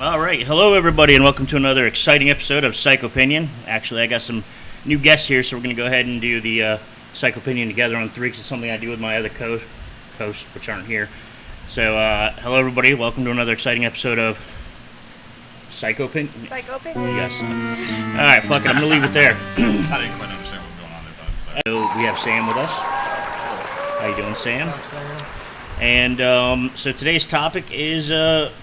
All right, hello everybody, and welcome to another exciting episode of Psychopinion. Actually, I got some new guests here, so we're going to go ahead and do the Psychopinion together on three, because it's something I do with my other co-hosts, which aren't here. So, hello everybody, welcome to another exciting episode of Psychopinion. Yes. All right, fuck it, I'm going to leave it there. I didn't quite understand what was going on there, but sorry. So, we have Sam with us. How you doing, Sam? What's up, Sam? And so today's topic is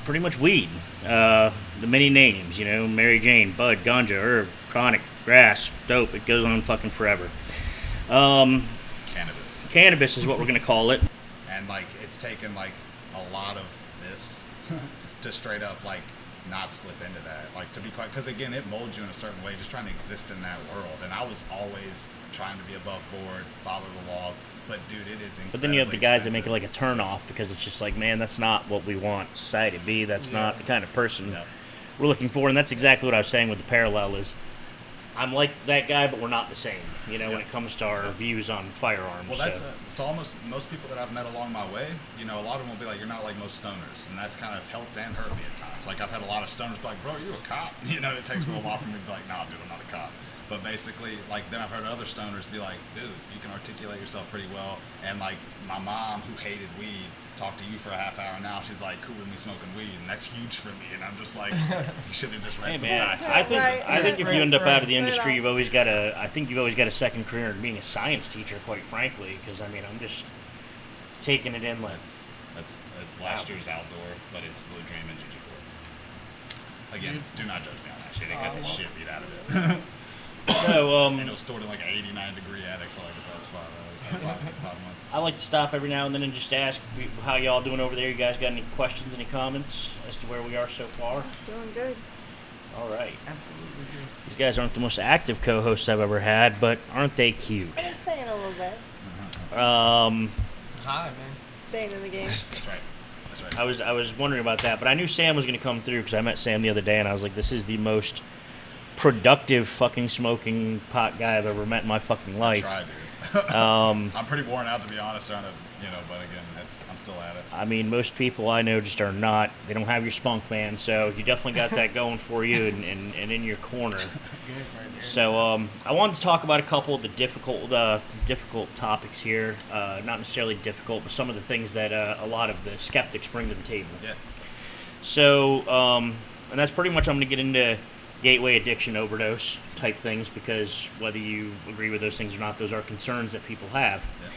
pretty much weed. The many names, Mary Jane, bud, ganja, herb, chronic, grass, dope. It goes on fucking forever. Cannabis. Cannabis is what we're going to call it. And, it's taken, a lot of this to straight up, not slip into that. To be quite, because, again, it molds you in a certain way, just trying to exist in that world. And I was always trying to be above board, follow the laws. But, dude, it is incredibly But then you have the guys expensive. that make it like a turn off, because it's just like, man, that's not what we want society to be. That's not the kind of person we're looking for. And that's exactly what I was saying with the parallel is, I'm like that guy, but we're not the same, when it comes to our views on firearms. Well, that's so almost most people that I've met along my way, a lot of them will be like, you're not like most stoners. And that's kind of helped and hurt me at times. I've had a lot of stoners be like, bro, you a cop? It takes a little while for me to be like, nah, dude, I'm not a cop. But basically, then I've heard other stoners be like, dude, you can articulate yourself pretty well. And, my mom, who hated weed, talked to you for a half hour now. She's like, cool with me smoking weed. And that's huge for me. And I'm just like, you should have just read some facts. I think if you end up out of the industry, you've always got a second career in being a science teacher, quite frankly. Because, I'm just taking it in. That's last year's outdoor, but it's Blue Dream and GG4. Again, do not judge me on that shit. It got the shit beat out of it. So, and it was stored in an 89-degree attic for the past five months. I like to stop every now and then and just ask how y'all doing over there. You guys got any questions, any comments as to where we are so far? Doing good. All right. Absolutely good. These guys aren't the most active co-hosts I've ever had, but aren't they cute? I've been saying a little bit. Hi, man. Staying in the game. That's right. I was wondering about that, but I knew Sam was going to come through because I met Sam the other day, and I was like, this is the most productive fucking smoking pot guy I've ever met in my fucking life. I try, dude. I'm pretty worn out, to be honest, trying to, but again, I'm still at it. I mean, most people I know just are not. They don't have your spunk, man. So you definitely got that going for you and in your corner. So I wanted to talk about a couple of the difficult topics here. Not necessarily difficult, but some of the things that a lot of the skeptics bring to the table. Yeah. So, and that's pretty much I'm going to get into gateway addiction overdose type things, because whether you agree with those things or not, those are concerns that people have. Yeah.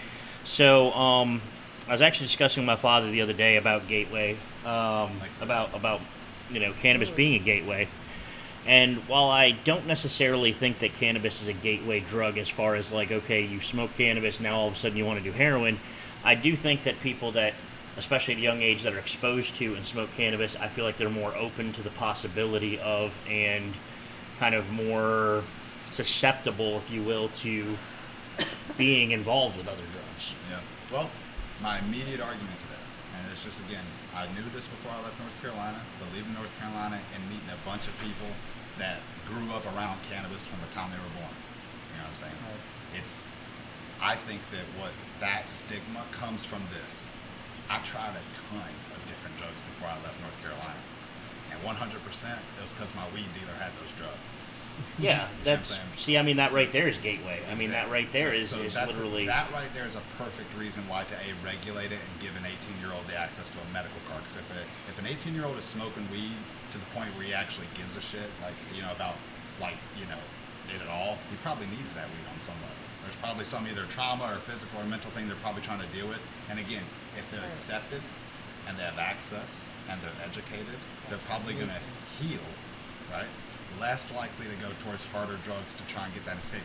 So I was actually discussing with my father the other day about gateway, about cannabis being a gateway. And while I don't necessarily think that cannabis is a gateway drug as far as okay, you smoke cannabis, now all of a sudden you want to do heroin, I do think that people that, especially at a young age, that are exposed to and smoke cannabis, I feel like they're more open to the possibility of and kind of more susceptible, if you will, to being involved with other drugs. Yeah. Well, my immediate argument to that, and it's just, again, I knew this before I left North Carolina, but leaving North Carolina and meeting a bunch of people that grew up around cannabis from the time they were born. You know what I'm saying? Right. I think that stigma comes from this. I tried a ton of different drugs before I left North Carolina. And 100% it was because my weed dealer had those drugs. Yeah, that right there is gateway. Exactly. I mean, that right there is literally... That right there is a perfect reason why to regulate it and give an 18-year-old the access to a medical card. Because if an 18-year-old is smoking weed to the point where he actually gives a shit, about it at all, he probably needs that weed on some level. There's probably some either trauma or physical or mental thing they're probably trying to deal with. And again, if they're accepted and they have access and they're educated, they're probably going to heal, right? Less likely to go towards harder drugs to try and get that escape.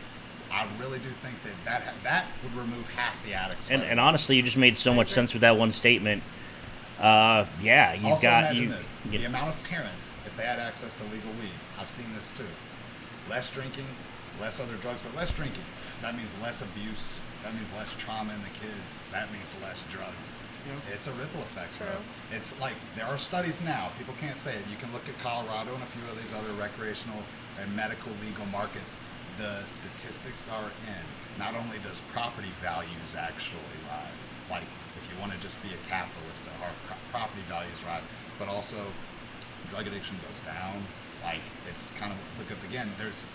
I really do think that would remove half the addicts. And honestly, you just made so much sense with that one statement. Imagine this. The amount of parents, if they had access to legal weed, I've seen this too. Less drinking, less other drugs, but less drinking. That means less abuse. That means less trauma in the kids. That means less drugs. Yep. It's a ripple effect, bro. It's there are studies now. People can't say it. You can look at Colorado and a few of these other recreational and medical legal markets. The statistics are in. Not only does property values actually rise, if you want to just be a capitalist, our property values rise, but also drug addiction goes down. Like, it's kind of, because again, there's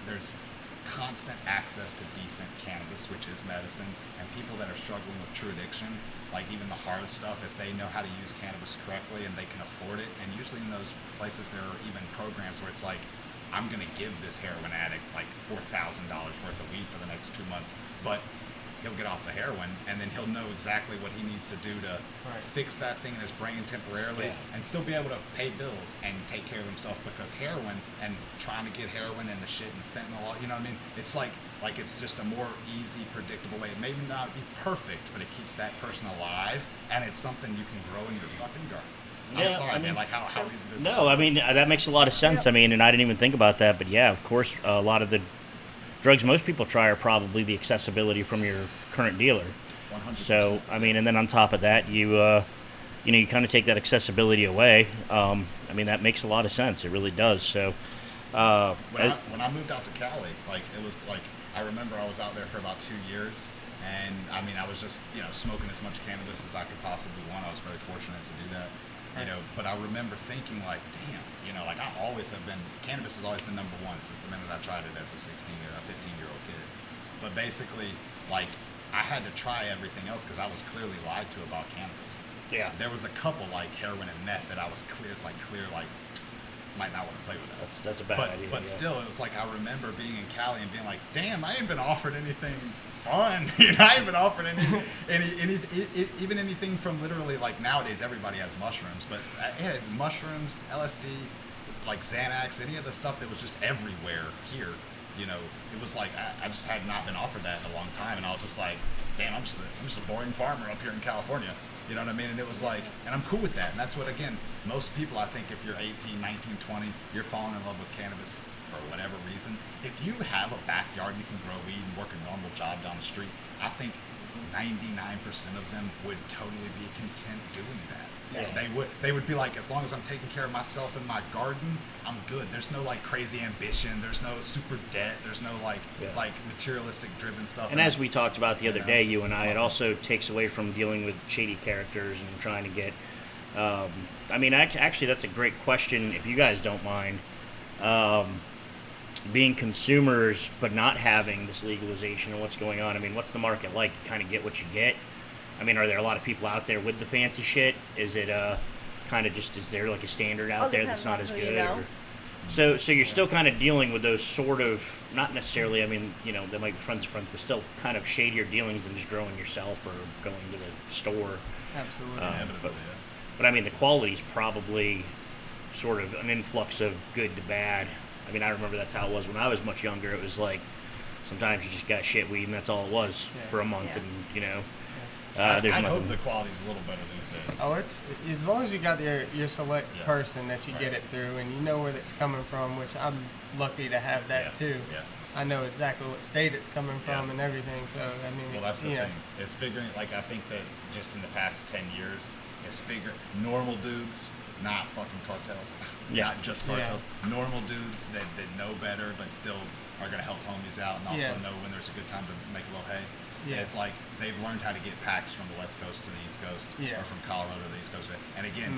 constant access to decent cannabis, which is medicine, and people that are struggling with true addiction, like even the hard stuff, if they know how to use cannabis correctly and they can afford it, and usually in those places there are even programs where it's like, I'm going to give this heroin addict like $4,000 worth of weed for the next 2 months, but he'll get off the heroin, and then he'll know exactly what he needs to do to fix that thing in his brain temporarily, and still be able to pay bills and take care of himself, because heroin and trying to get heroin and the shit and fentanyl, you know what I mean? It's like it's just a more easy, predictable way. It may not be perfect, but it keeps that person alive, and it's something you can grow in your fucking garden. I'm sorry, man. Like, how easy is it? No, I mean, that makes a lot of sense. I mean, and I didn't even think about that, but yeah, of course, a lot of the drugs most people try are probably the accessibility from your current dealer. 100%. So, I mean, and then on top of that, you kind of take that accessibility away. I mean, that makes a lot of sense. It really does. So, when I moved out to Cali, like, it was like, I remember I was out there for about 2 years, and I mean, I was just, smoking as much cannabis as I could possibly want. I was very fortunate to do that. But I remember thinking, like, damn, like, I always have been, cannabis has always been number one since the minute I tried it as a 15-year-old kid. But basically, like, I had to try everything else because I was clearly lied to about cannabis. Yeah. There was a couple, like, heroin and meth that I was clear, might not want to play with that. That's a bad idea. But still, it was like, I remember being in Cali and being like, damn, I ain't been offered anything fun. I ain't been offered even anything from literally, like, nowadays everybody has mushrooms, but it had mushrooms, LSD, like Xanax, any of the stuff that was just everywhere here. It was like I just had not been offered that in a long time, and I was just like, damn, I'm just a boring farmer up here in California. You know what I mean? And it was like, and I'm cool with that. And that's what, again, most people, I think, if you're 18, 19, 20, you're falling in love with cannabis for whatever reason. If you have a backyard, you can grow weed and work a normal job down the street, I think 99% of them would totally be content doing that. Yes. They would be like, as long as I'm taking care of myself in my garden, I'm good. There's no like crazy ambition. There's no super debt. There's no like materialistic driven stuff. And as we talked about the other day, you and I, it also takes away from dealing with shady characters and trying to get. I mean, actually, that's a great question. If you guys don't mind, being consumers but not having this legalization and what's going on. I mean, what's the market like? You kind of get what you get. I mean, are there a lot of people out there with the fancy shit? Is it kind of just, is there like a standard out there that's not as good? Or, so you're still kind of dealing with those sort of, not necessarily, I mean, they might be friends of friends, but still kind of shadier dealings than just growing yourself or going to the store. Absolutely. But I mean, the quality's probably sort of an influx of good to bad. I mean, I remember that's how it was when I was much younger. It was like, sometimes you just got shit weed and that's all it was for a month, and there's I nothing. hope the quality's a little better these days. Oh, it's as long as you got your select person that you get it through, and you know where it's coming from, which I'm lucky to have that too. Yeah. I know exactly what state it's coming from and everything. So I mean, well, that's the thing. It's figuring. Like, I think that just in the past 10 years, it's figured normal dudes, not fucking cartels, not just cartels. Normal dudes that know better, but still are gonna help homies out, and also know when there's a good time to make a little hay. Yeah. It's like they've learned how to get packs from the West Coast to the East Coast, or from Colorado to the East Coast. And again,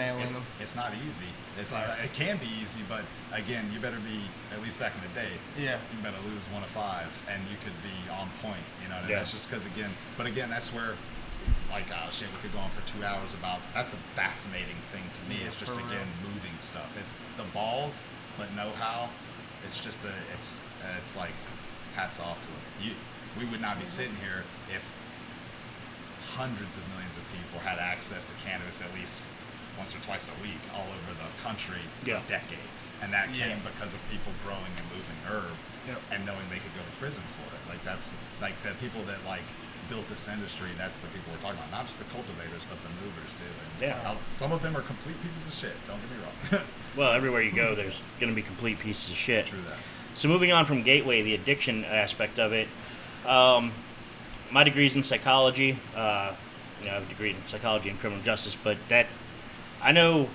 it's not easy. It's like, it can be easy, but again, you better be, at least back in the day, you better lose 1 of 5, and you could be on point. And that's just because, again, that's where, like, shit, we could go on for 2 hours about. That's a fascinating thing to me. It's just, again, moving stuff. It's the balls, but know-how. It's just it's like, hats off to it. We would not be sitting here if hundreds of millions of people had access to cannabis at least once or twice a week all over the country for decades. And that came because of people growing and moving herb and knowing they could go to prison for it. Like, that's like the people that like built this industry, that's the people we're talking about. Not just the cultivators, but the movers too. And some of them are complete pieces of shit, don't get me wrong. Well, everywhere you go, there's going to be complete pieces of shit. True that. So moving on from Gateway, the addiction aspect of it, my degree's in psychology. I have a degree in psychology and criminal justice, but that I know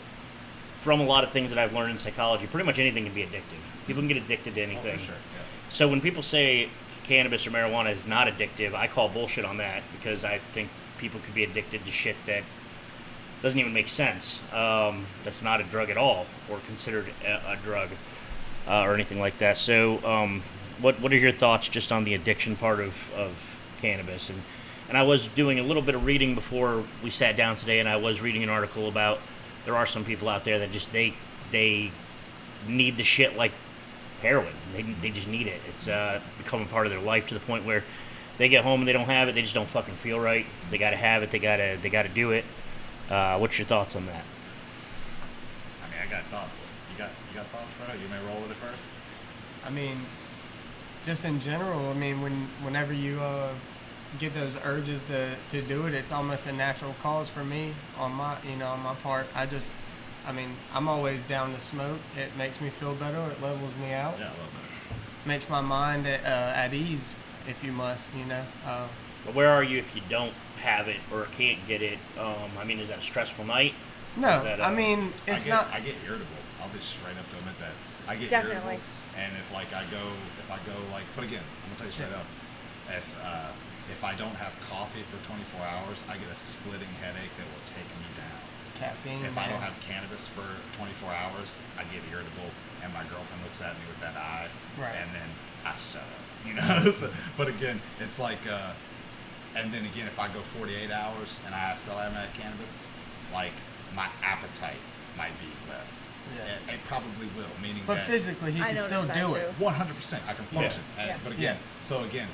from a lot of things that I've learned in psychology, pretty much anything can be addictive. People can get addicted to anything. Oh, for sure. Yeah. So when people say cannabis or marijuana is not addictive, I call bullshit on that, because I think people could be addicted to shit that Doesn't even make sense. That's not a drug at all, or considered a drug, or anything like that. So, what are your thoughts just on the addiction part of cannabis? And I was doing a little bit of reading before we sat down today, and I was reading an article about there are some people out there that just they need the shit like heroin. They just need it. It's becoming part of their life to the point where they get home and they don't have it. They just don't fucking feel right. They gotta have it. They gotta do it. What's your thoughts on that? I mean, I got thoughts. You got thoughts, bro? You may roll with it first. I mean, just in general, I mean, whenever you get those urges to do it, it's almost a natural cause for me on my part. I mean, I'm always down to smoke. It makes me feel better. It levels me out. Yeah, a little bit. Makes my mind at ease, if you must, But where are you if you don't have it or can't get it? I mean, is that a stressful night? No, I mean, I get irritable. I'll be straight up to admit that. I get Definitely. irritable, and if I go but again, I'm gonna tell you straight up, if I don't have coffee for 24 hours, I get a splitting headache that will take me down. caffeine. If I don't have cannabis for 24 hours, I get irritable, and my girlfriend looks at me with that eye, Right. and then I shut up, So, but again, it's like, and then again, if I go 48 hours and I still haven't had cannabis, like my appetite might be less. Yeah. It probably will, meaning But that physically, he I can still noticed that do it. too. 100% I can function. Yes. But again,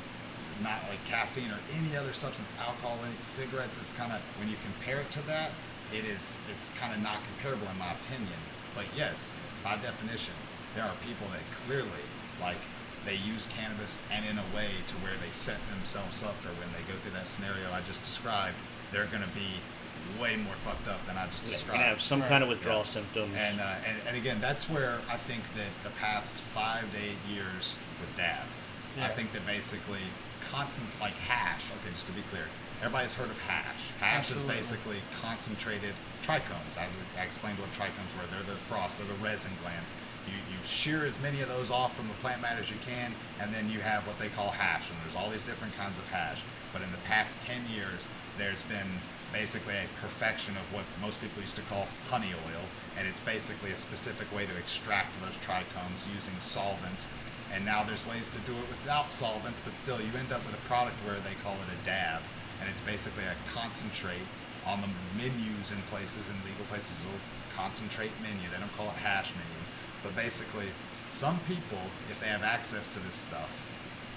not like caffeine or any other substance, alcohol, any cigarettes. It's kind of, when you compare it to that, it's kind of not comparable in my opinion. But yes, by definition, there are people that clearly like they use cannabis and in a way to where they set themselves up for when they go through that scenario I just described, they're going to be way more fucked up than I just Yeah, you're described. gonna have some kind of withdrawal symptoms. And again, that's where I think that the past 5 to 8 years with dabs, I Yeah. think that basically like hash. Okay, just to be clear, everybody's heard of hash. Hash Absolutely. is basically concentrated trichomes. I explained what trichomes were. They're the frost. They're the resin glands. You shear as many of those off from the plant matter as you can, and then you have what they call hash. And there's all these different kinds of hash. But in the past 10 years, there's been basically a perfection of what most people used to call honey oil, and it's basically a specific way to extract those trichomes using solvents. And now there's ways to do it without solvents, but still you end up with a product where they call it a dab, and it's basically a concentrate. On the menus in places, in legal places, it's a concentrate menu. They don't call it hash menu, but basically some people, if they have access to this stuff,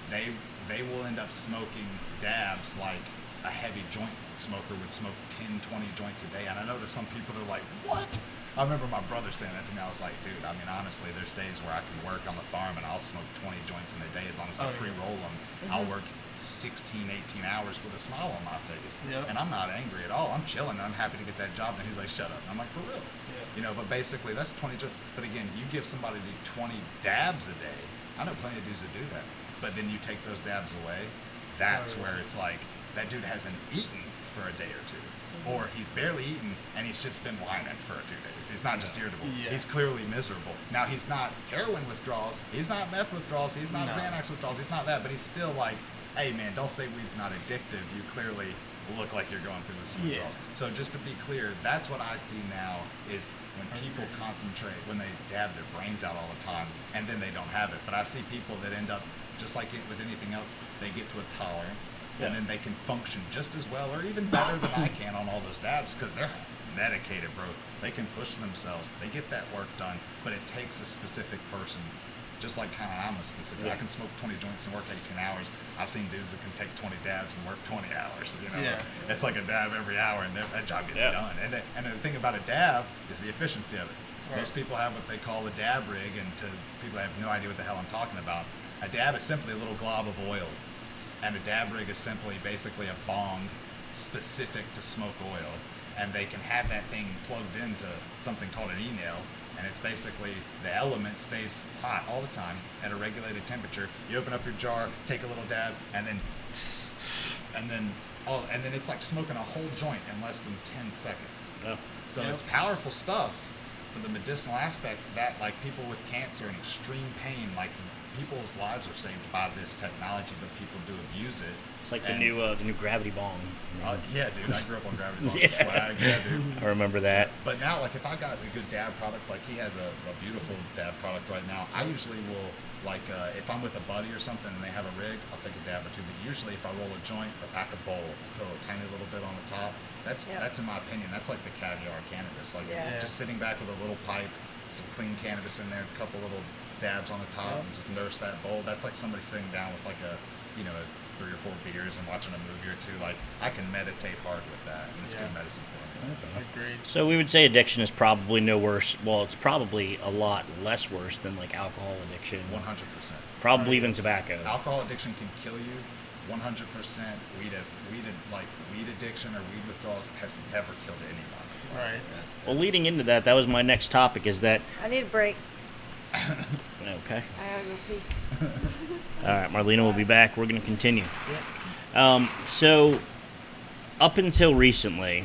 they will end up smoking dabs like a heavy joint smoker would smoke 10, 20 joints a day. And I know to some people they're like, what? I remember my brother saying that to me. I was like, dude, I mean, honestly, there's days where I can work on the farm and I'll smoke 20 joints in a day as long as I pre-roll them. I'll work 16, 18 hours with a smile on my face. Yep. And I'm not angry at all. I'm chilling. I'm happy to get that job. And he's like, shut up. And I'm like, for real? Yeah. But basically that's 20 joints. But again, you give somebody 20 dabs a day. I know plenty of dudes that do that. But then you take those dabs away. That's where it's like, that dude hasn't eaten for a day or two. Or he's barely eaten and he's just been whining for 2 days. He's not just irritable. Yeah. He's clearly miserable. Now, he's not heroin withdrawals. He's not meth withdrawals. He's not No. Xanax withdrawals. He's not that. But he's still like, hey, man, don't say weed's not addictive. You clearly look like you're going through some Yeah. withdrawals. So just to be clear, that's what I see now is when people concentrate, when they dab their brains out all the time and then they don't have it. But I see people that end up, just like with anything else, they get to a tolerance. Yeah. And then they can function just as well or even better than I can on all those dabs because they're medicated, bro. They can push themselves. They get that work done, but it takes a specific person. Just like kind of I'm a specific. Yeah. I can smoke 20 joints and work 18 hours. I've seen dudes that can take 20 dabs and work 20 hours. Yeah. It's like a dab every hour, and that job gets Yeah. done. And the thing about a dab is the efficiency of it. Right. Most people have what they call a dab rig, and to people that have no idea what the hell I'm talking about, a dab is simply a little glob of oil. And a dab rig is simply basically a bong specific to smoke oil. And they can have that thing plugged into something called an e-nail. And it's basically the element stays hot all the time at a regulated temperature. You open up your jar, take a little dab, and then it's like smoking a whole joint in less than 10 seconds. Oh. So Yep. it's powerful stuff for the medicinal aspect that, like people with cancer and extreme pain, like people's lives are saved by this technology, but people do abuse it. It's like the And- new gravity bong. Yeah, dude, I grew up on Gravity Falls Yeah. swag. Yeah, dude. I remember that. But now, like, if I got a good dab product, like he has a beautiful dab product right now, I usually will, like, if I'm with a buddy or something and they have a rig, I'll take a dab or two. But usually, if I roll a joint or pack a bowl, put a tiny little bit on the top. That's in my opinion, that's like the caviar cannabis. Like, just sitting back with a little pipe, some clean cannabis in there, a couple little dabs on the top, and just nurse that bowl. That's like somebody sitting down with like a, 3 or 4 beers and watching a movie or two. Like, I can meditate hard with that, and it's good medicine for me. Agreed. So we would say addiction is probably no worse. Well, it's probably a lot less worse than like alcohol addiction. 100%. Probably even tobacco. Alcohol addiction can kill you. 100%. Weed addiction or weed withdrawals has never killed anyone. Right. Well, leading into that, that was my next topic. Is that I need a break. okay? I gotta go pee. All right, Marlena will be back. We're going to continue. So, up until recently,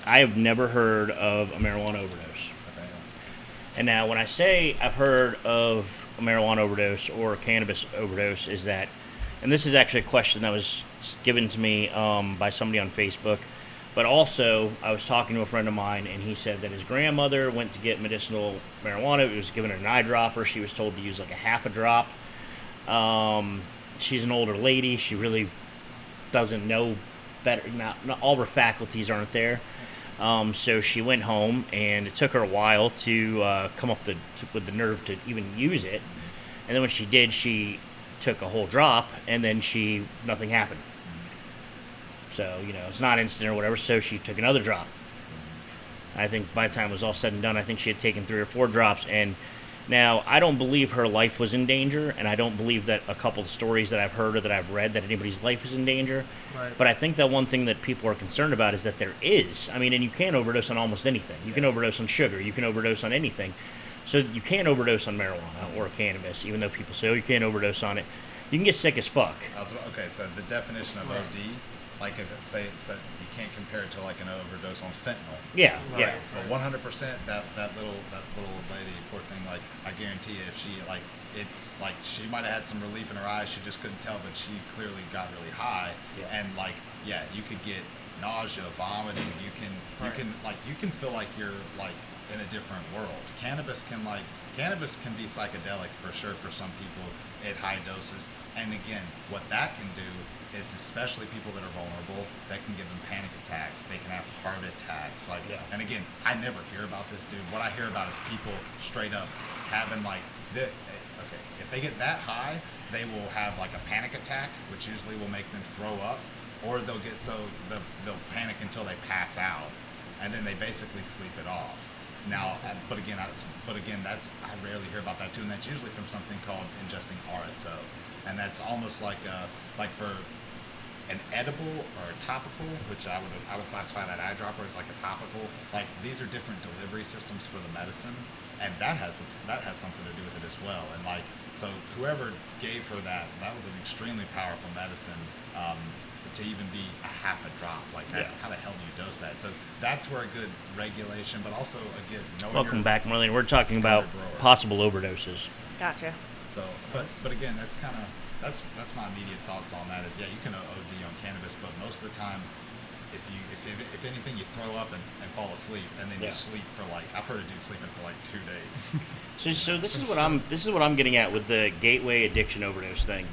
I have never heard of a marijuana overdose. Okay. And now, when I say I've heard of a marijuana overdose or a cannabis overdose, is that, and this is actually a question that was given to me by somebody on Facebook, but also I was talking to a friend of mine, and he said that his grandmother went to get medicinal marijuana. It was given her an eyedropper. She was told to use like a half a drop. She's an older lady. She really doesn't know better. Not all her faculties aren't there. So she went home, and it took her a while to come up with the nerve to even use it. And then when she did, she took a whole drop, and then nothing happened. So, it's not instant or whatever, so she took another drop. I think by the time it was all said and done, I think she had taken 3 or 4 drops. And now, I don't believe her life was in danger, and I don't believe that a couple of stories that I've heard or that I've read that anybody's life is in danger. Right. But I think that one thing that people are concerned about is that there is. I mean, and you can overdose on almost anything. You can overdose on sugar. You can overdose on anything. So you can't overdose on marijuana or cannabis, even though people say, oh, you can't overdose on it. You can get sick as fuck. Okay, so the definition of OD, like if it say you can't compare it to like an overdose on fentanyl. Yeah, Right. yeah. But 100% that little old lady, poor thing, like I guarantee you, if she she might have had some relief in her eyes, she just couldn't tell, but she clearly got really high, Yeah. and you could get nausea, vomiting. You can feel like you're like in a different world. Cannabis can be psychedelic for sure for some people at high doses, and again, what that can do is, especially people that are vulnerable, that can give them panic attacks. They can have heart attacks. And again, I never hear about this, dude. What I hear about is people straight up having if they get that high, they will have like a panic attack, which usually will make them throw up, or they'll panic until they pass out, and then they basically sleep it off. Now, but again, I rarely hear about that too, and that's usually from something called ingesting RSO, and that's almost like for an edible or a topical, which I would classify that eyedropper as like a topical. Like, these are different delivery systems for the medicine, and that has something to do with it as well. And so whoever gave her that was an extremely powerful medicine. To even be a half a drop, that's how the hell do you dose that? So that's where a good regulation, but also again, Welcome back, Marlene. We're talking about possible overdoses. Gotcha. So, but again, that's my immediate thoughts on that. Is you can OD on cannabis, but most of the time, if anything, you throw up and fall asleep, and then you sleep for I've heard a dude sleeping for 2 days. So this is what I'm getting at with the gateway addiction overdose thing.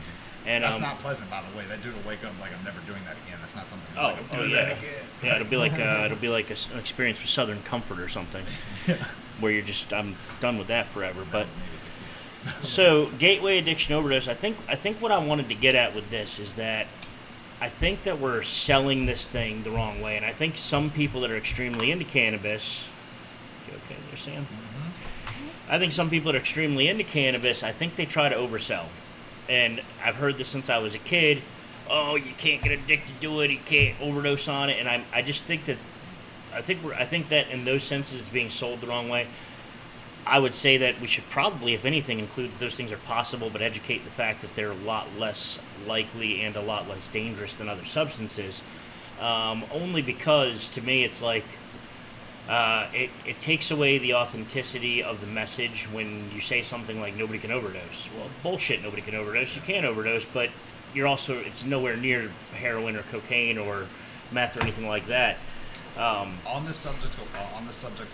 And that's not pleasant, by the way. That dude will wake up like, I'm never doing that again. That's not something. I'm doing yeah. that again. Yeah, it'll be like an experience with Southern Comfort or something, where you're just I'm done with that forever. But so gateway addiction overdose. I think what I wanted to get at with this is that I think that we're selling this thing the wrong way, and I think some people that are extremely into cannabis. You okay there, Sam? Mm-hmm. I think some people that are extremely into cannabis, I think they try to oversell. And I've heard this since I was a kid. Oh, you can't get addicted to it. You can't overdose on it. And I just think that I think that in those senses it's being sold the wrong way. I would say that we should probably, if anything, include that those things are possible, but educate the fact that they're a lot less likely and a lot less dangerous than other substances. Only because, to me, it's like it takes away the authenticity of the message when you say something like nobody can overdose. Well, bullshit, nobody can overdose. You can overdose, but it's nowhere near heroin or cocaine or meth or anything like that. On this subject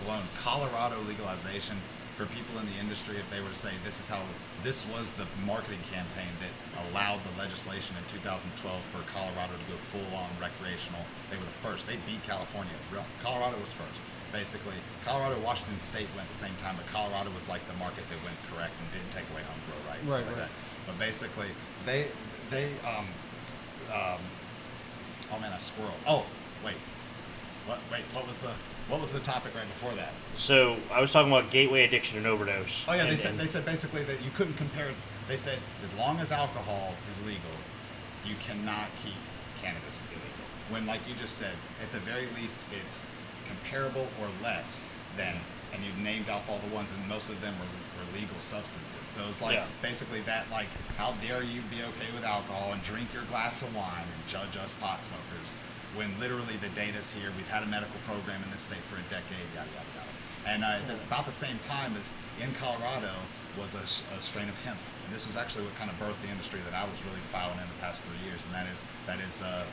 alone, Colorado legalization, for people in the industry, if they were to say this was the marketing campaign that allowed the legislation in 2012 for Colorado to go full on recreational. They were the first. They beat California. Colorado was first. Basically, Colorado, Washington State went at the same time, but Colorado was like the market that went correct and didn't take away home grow rights. Right, Like right. that. But basically, oh man, a squirrel. Oh, wait. What was the topic right before that? So I was talking about gateway addiction and overdose. Oh yeah, they and said basically that you couldn't compare it. They said as long as alcohol is legal, you cannot keep cannabis illegal. When, like you just said, at the very least it's comparable or less than, and you named off all the ones, and most of them were legal substances. So it's like basically that, like, how dare you be okay with alcohol and drink your glass of wine and judge us pot smokers, when literally the data's here. We've had a medical program in this state for a decade, yada, yada, yada. And about the same time as in Colorado was a strain of hemp. And this was actually what kind of birthed the industry that I was really plowing in the past 3 years, and that is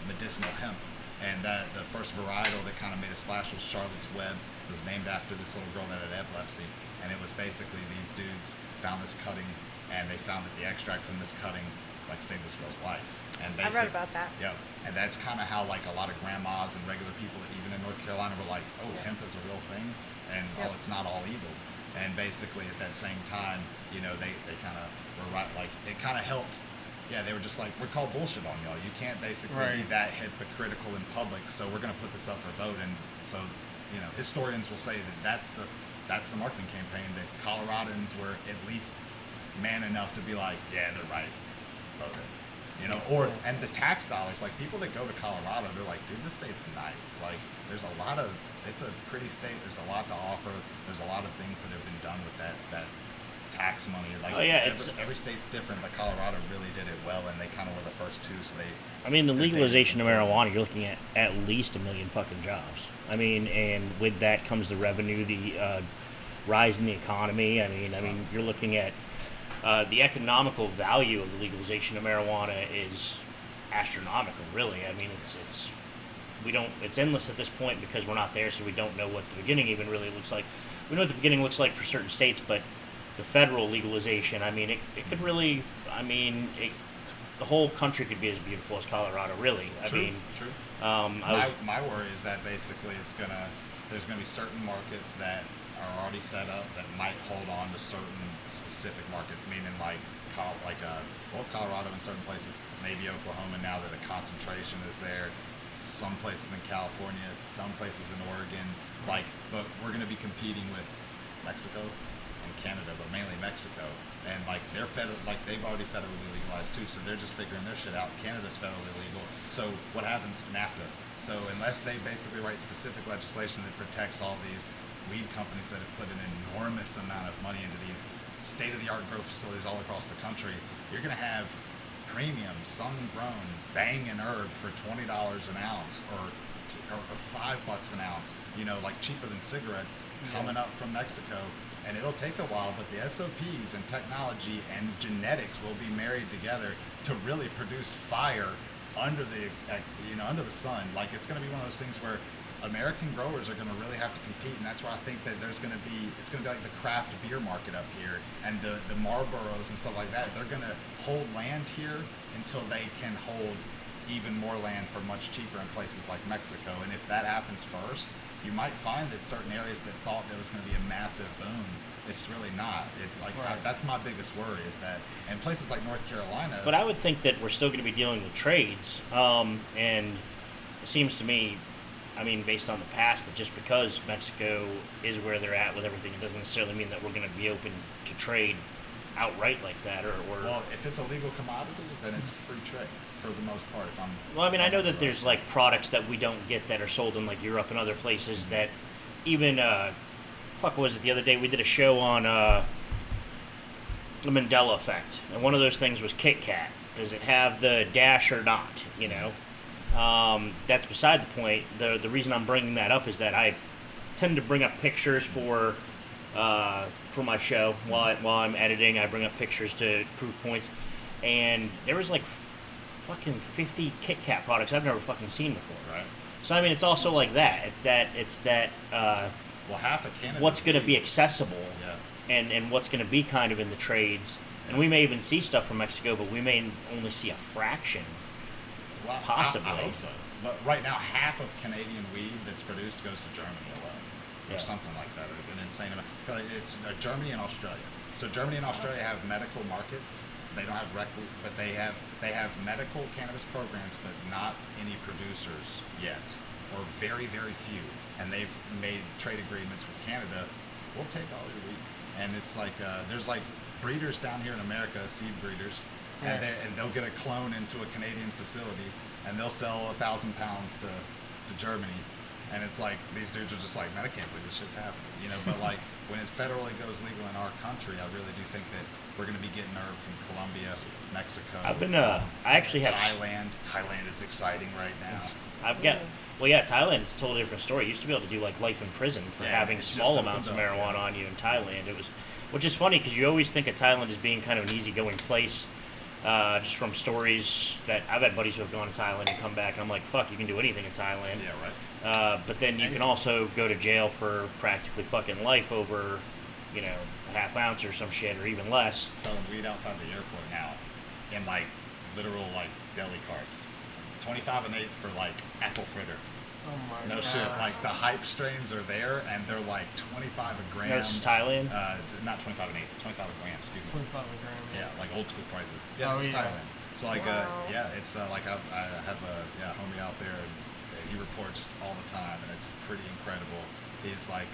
medicinal hemp. And the first varietal that kind of made a splash was Charlotte's Web. It was named after this little girl that had epilepsy. And it was basically these dudes found this cutting, and they found that the extract from this cutting like saved this girl's life. And I read about that. Yeah, and that's kind of how like a lot of grandmas and regular people, even in North Carolina, were like, "Oh, hemp is a real thing, and oh, it's not all evil." And basically, at that same time, you know, they kind of were right. Like it kind of helped. Yeah, they were just like, "We're called bullshit on y'all. You can't basically be that hypocritical in public. So we're gonna put this up for vote." And so, you know, historians will say that that's the marketing campaign, that Coloradans were at least man enough to be like, "Yeah, they're right. Vote it." You know, and the tax dollars, like people that go to Colorado, they're like, dude, this state's nice. Like, it's a pretty state. There's a lot to offer. There's a lot of things that have been done with that tax money. Like, every state's different, but Colorado really did it well, and they kind of were the first two. So I mean, the legalization of marijuana, you're looking at least 1 million fucking jobs. I mean, and with that comes the revenue, the rise in the economy. I mean, you're looking at the economical value of the legalization of marijuana is astronomical, really. I mean, it's endless at this point because we're not there, so we don't know what the beginning even really looks like. We know what the beginning looks like for certain states, but the federal legalization, I mean, it could really, the whole country could be as beautiful as Colorado, really. True. My worry is that basically there's gonna be certain markets that are already set up that might hold on to certain specific markets, meaning Colorado in certain places, maybe Oklahoma now that the concentration is there, some places in California, some places in Oregon, but we're going to be competing with Mexico and Canada, but mainly Mexico, and they've already federally legalized too, so they're just figuring their shit out. Canada's federally legal, so what happens? NAFTA. So unless they basically write specific legislation that protects all these weed companies that have put an enormous amount of money into these state-of-the-art grow facilities all across the country, you're going to have premium, sun-grown, banging herb for $20 an ounce or $5 an ounce, you know, like cheaper than cigarettes, coming up from Mexico. And it'll take a while, but the SOPs and technology and genetics will be married together to really produce fire under the sun. Like, it's going to be one of those things where American growers are going to really have to compete, and that's why I think that it's going to be like the craft beer market up here, and the Marlboros and stuff like that. They're going to hold land here until they can hold even more land for much cheaper in places like Mexico. And if that happens first, you might find that certain areas that thought there was going to be a massive boom, it's really not. It's like that's my biggest worry, is that in places like North Carolina. But I would think that we're still going to be dealing with trades, and it seems to me, I mean, based on the past, that just because Mexico is where they're at with everything, it doesn't necessarily mean that we're going to be open to trade outright like that. Well, if it's a legal commodity, then it's free trade for the most part. I know that there's like products that we don't get that are sold in like Europe and other places that even what was it the other day? We did a show on the Mandela effect, and one of those things was Kit Kat. Does it have the dash or not? You know. That's beside the point. The reason I'm bringing that up is that I tend to bring up pictures for my show while I'm editing. I bring up pictures to prove points, and there was like fucking 50 Kit Kat products I've never fucking seen before. Right. So I mean, it's also like that. It's that. Well, half of Canada. What's going to be accessible, Yeah. and what's going to be kind of in the trades. And we may even see stuff from Mexico, but we may only see a fraction. Well, Possibly. I hope so. But right now, half of Canadian weed that's produced goes to Germany alone, or Yeah. something like that. An insane amount. 'Cause it's Germany and Australia. So Germany and Australia have medical markets. They don't have but they have medical cannabis programs, but not any producers yet, or very very few. And they've made trade agreements with Canada. We'll take all your weed. And it's like there's like breeders down here in America, seed breeders, Yeah. and they'll get a clone into a Canadian facility, and they'll sell 1,000 pounds to Germany, and it's like these dudes are just like, man, I can't believe this shit's happening, you know. But like when it federally goes legal in our country, I really do think that we're going to be getting herb from Colombia, Mexico. I've been I actually have Thailand. Thailand is exciting right now. I've got. Well, yeah, Thailand is a totally different story. You used to be able to do like life in prison for Yeah, having it's small just amounts of opened up, marijuana yeah. on you in Thailand. It was, which is funny because you always think of Thailand as being kind of an easygoing place, just from stories that I've had buddies who have gone to Thailand and come back. And I'm like, fuck, you can do anything in Thailand. Yeah, right. But then you can also go to jail for practically fucking life over, you know, a half ounce or some shit, or even less. Selling weed outside the airport now, in like literal like deli carts. 25 an eighth for like apple fritter. Oh my No god. shit. Like the hype strains are there, and they're like 25 a gram. No, this is Thailand. Not 25 an eighth, 25 a gram. Excuse me. 25 a gram. Yeah, like old school prices. Yeah, Oh, this is yeah. Thailand. So like, Wow. yeah, it's like I have a homie out there, and he reports all the time, and it's pretty incredible. He's like,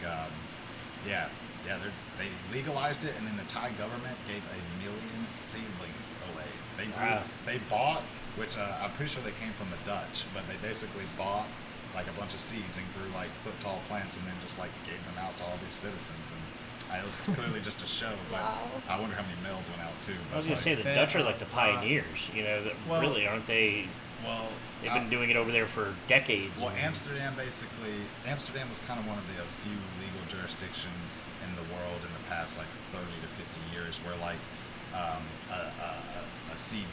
they legalized it, and then the Thai government gave 1 million seedlings away. They grew, Wow. they bought, which I'm pretty sure they came from the Dutch, but they basically bought like a bunch of seeds and grew like foot tall plants, and then just like gave them out to all these citizens. And it was clearly just a show, but Wow. I wonder how many mails went out too. I was But, gonna say the they- Dutch are like the pioneers. You know, that Well- really aren't they? well, They've been doing it over there for decades. Well, and- Amsterdam was kind of one of the few legal jurisdictions in the world in the past like 30 to 50 years where like a seed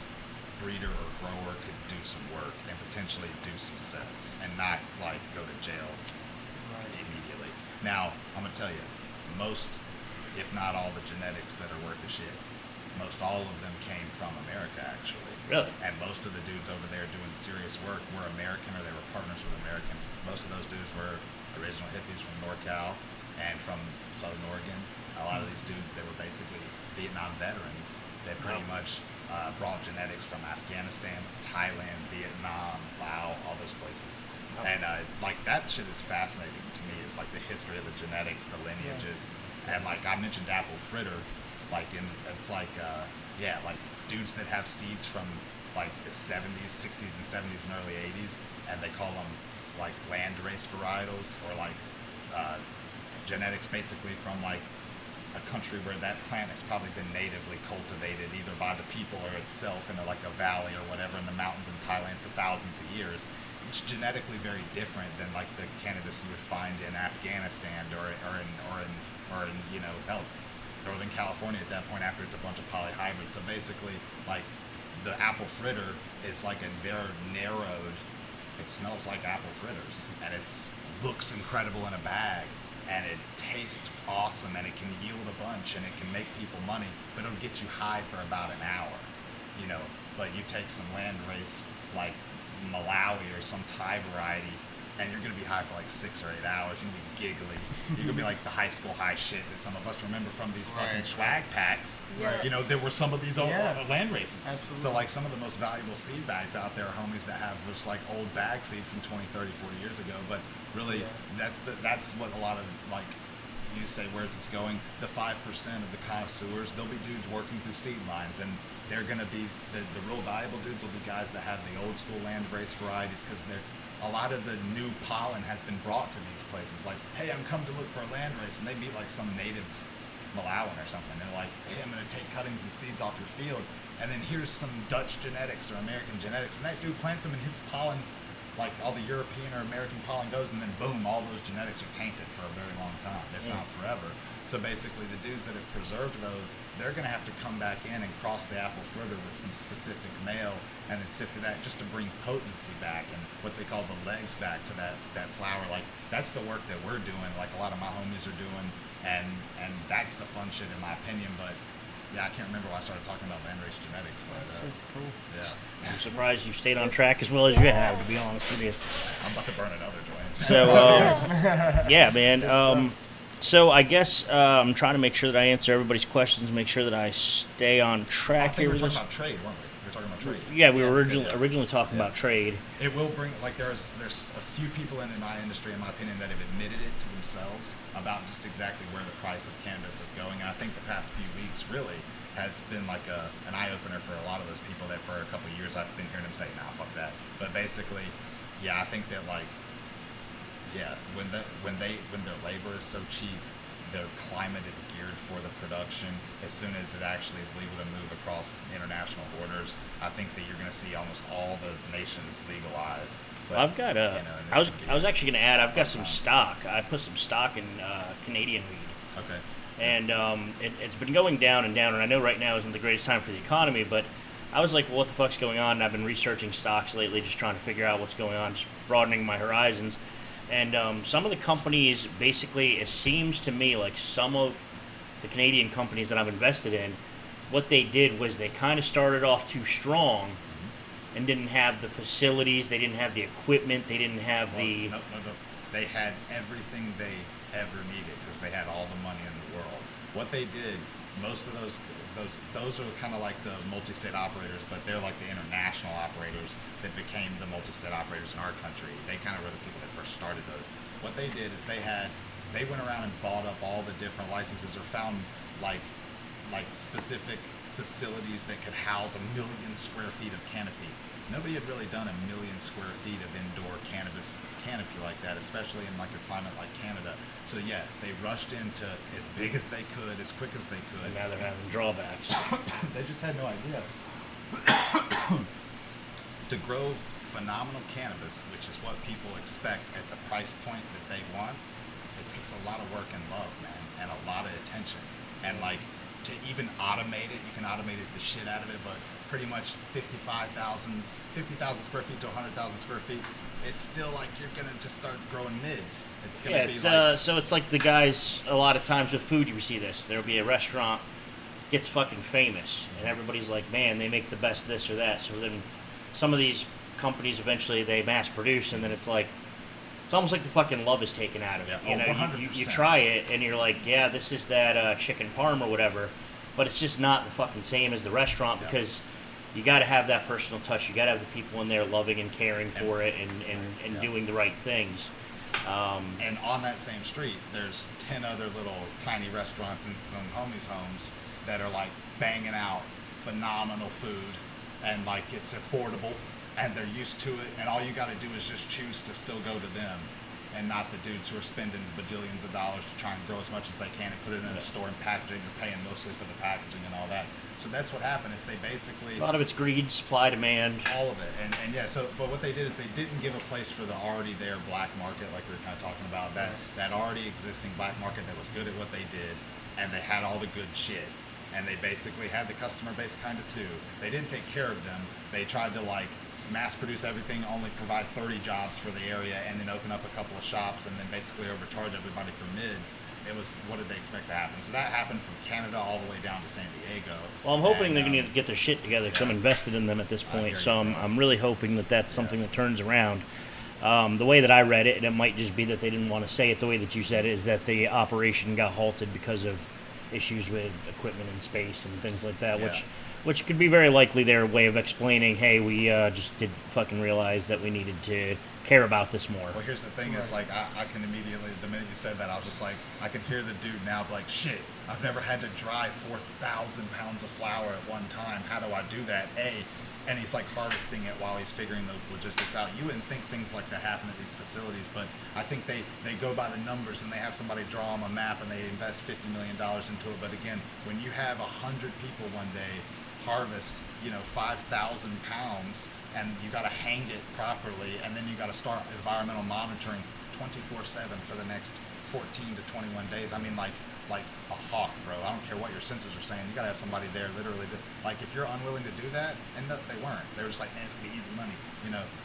breeder or grower could do some work and potentially do some sales and not like go to jail immediately. Now, I'm gonna tell you, most, if not all, the genetics that are worth a shit, most all of them came from America actually. Really? And most of the dudes over there doing serious work were American, or they were partners with Americans. Most of those dudes were original hippies from NorCal and from Southern Oregon. A lot of these dudes, they were basically Vietnam veterans that pretty Wow. much brought genetics from Afghanistan, Thailand, Vietnam, Laos, all those places. Wow. And like that shit is fascinating to me. It's like the history of the genetics, the lineages, and like I mentioned apple fritter, like it's like like dudes that have seeds from like the 70s, 60s, and 70s and early 80s, and they call them like land race varietals, or like genetics basically from like a country where that plant has probably been natively cultivated either by the people or itself in like a valley or whatever in the mountains in Thailand for thousands of years. It's genetically very different than like the cannabis you would find in Afghanistan or in you know, Northern California at that point after it's a bunch of polyhybrids. So basically, like the apple fritter is like a very narrowed. It smells like apple fritters, and it looks incredible in a bag, and it tastes awesome, and it can yield a bunch, and it can make people money, but it'll get you high for about an hour, you know. But you take some land race like Malawi or some Thai variety, and you're gonna be high for like 6 or 8 hours. You're gonna be giggly. You're gonna be like the high school high shit that some of us remember from these fucking Right. swag packs. Right. You know, there were some of these old Yeah. land races. Absolutely. So like some of the most valuable seed bags out there are homies that have just like old bag seed from 20, 30, 40 years ago. But really, that's what a lot of like, you say, where's this going? The 5% of the connoisseurs, they'll be dudes working through seed lines, and they're gonna be the real valuable dudes will be guys that have the old school land race varieties, because a lot of the new pollen has been brought to these places. Like, hey, I'm come to look for a land race, and they meet like some native Malawian or something. They're like, hey, I'm gonna take cuttings and seeds off your field, and then here's some Dutch genetics or American genetics, and that dude plants them, and his pollen like all the European or American pollen goes, and then boom, all those genetics are tainted for a very long time, if not forever. So basically, the dudes that have preserved those, they're going to have to come back in and cross the apple further with some specific male, and then sift through that just to bring potency back and what they call the legs back to that flower. Like, that's the work that we're doing. Like a lot of my homies are doing, and that's the fun shit in my opinion. But yeah, I can't remember why I started talking about landrace genetics, but That's cool. yeah, I'm surprised you stayed on track as well as you have, to be honest with you. I'm about to burn another joint. So, yeah, man. So I guess I'm trying to make sure that I answer everybody's questions, make sure that I stay on I track think here we were with talking this. about trade, weren't we? We were talking about trade. Yeah, we were Yeah. originally talking Yeah. about trade. It will bring, like, there's a few people in my industry, in my opinion, that have admitted it to themselves about just exactly where the price of cannabis is going. And I think the past few weeks really has been like an eye opener for a lot of those people that for a couple of years I've been hearing them say, "Nah, fuck that." But basically, yeah, I think that, like, yeah, when their labor is so cheap, their climate is geared for the production. As soon as it actually is legal to move across international borders, I think that you're going to see almost all the nations legalize. But, I've got you know, and I it's was gonna be I was actually going to add, I've got some time. stock. I put some stock in Canadian weed. Okay. And it's been going down and down, and I know right now isn't the greatest time for the economy, but I was like, well, what the fuck's going on? And I've been researching stocks lately, just trying to figure out what's going on, just broadening my horizons. And some of the companies, basically, it seems to me like some of the Canadian companies that I've invested in, what they did was they kind of started off too strong and didn't have the facilities, they didn't have the equipment, they didn't have the... No. They had everything they ever needed because they had all the money in the world. What they did, most of those are kind of like the multi-state operators, but they're like the international operators that became the multi-state operators in our country. They kind of were the people that first started those. What they did is they went around and bought up all the different licenses or found like specific facilities that could house 1 million square feet of canopy. Nobody had really done 1 million square feet of indoor cannabis canopy like that, especially in like a climate like Canada. So yeah, they rushed into as big as they could, as quick as they could. And now they're having drawbacks. They just had no idea. To grow phenomenal cannabis, which is what people expect at the price point that they want, it takes a lot of work and love, man, and a lot of attention. And like, to even automate it, you can automate it the shit out of it, but pretty much 50,000 square feet to 100,000 square feet, it's still like you're gonna just start growing mids. It's gonna be like so it's like the guys, a lot of times with food, you see this. There'll be a restaurant gets fucking famous, and everybody's like, man, they make the best this or that. So then some of these companies eventually they mass produce, and then it's like, it's almost like the fucking love is taken out of it. Yeah. You know, 100%. you try it, and you're like, yeah, this is that chicken parm or whatever, but it's just not the fucking same as the restaurant Yeah. because you got to have that personal touch. You got to have the people in there loving and caring for it and Yeah. doing the right things. And on that same street, there's 10 other little tiny restaurants and some homies' homes that are like banging out phenomenal food, and like it's affordable, and they're used to it, and all you got to do is just choose to still go to them, and not the dudes who are spending bajillions of dollars to try and grow as much as they can and put it in a store and packaging. They're paying mostly for the packaging and all that. So that's what happened is they basically... A lot of it's greed, supply, demand. All of it. And yeah, so, but what they did is they didn't give a place for the already there black market, like we were kind of talking about, that already existing black market that was good at what they did, and they had all the good shit. And they basically had the customer base kind of too. They didn't take care of them. They tried to like mass produce everything, only provide 30 jobs for the area, and then open up a couple of shops, and then basically overcharge everybody for mids. It was, what did they expect to happen? So that happened from Canada all the way down to San Diego. Well, I'm hoping And, they're going to get their shit together because I'm yeah. invested in them at this I point. hear So you, I'm really hoping that that's something that turns around. The way that I read it, and it might just be that they didn't want to say it the way that you said it, is that the operation got halted because of issues with equipment and space and things like that, Yeah. which could be very likely their way of explaining, hey, we just did fucking realize that we needed to care about this more. Well, here's the thing is, like, I can immediately, the minute you said that, I was just like, I can hear the dude now be like, shit, I've never had to dry 4,000 pounds of flour at one time. How do I do that? And he's like harvesting it while he's figuring those logistics out. You wouldn't think things like that happen at these facilities, but I think they go by the numbers, and they have somebody draw them a map, and they invest $50 million into it. But again, when you have 100 people one day harvest, 5,000 pounds, and you got to hang it properly, and then you got to start environmental monitoring 24/7 for the next 14 to 21 days. I mean, like a hawk, bro. I don't care what your sensors are saying. You got to have somebody there literally like, if you're unwilling to do that, and no, they weren't. They were just like, man, it's going to be easy money.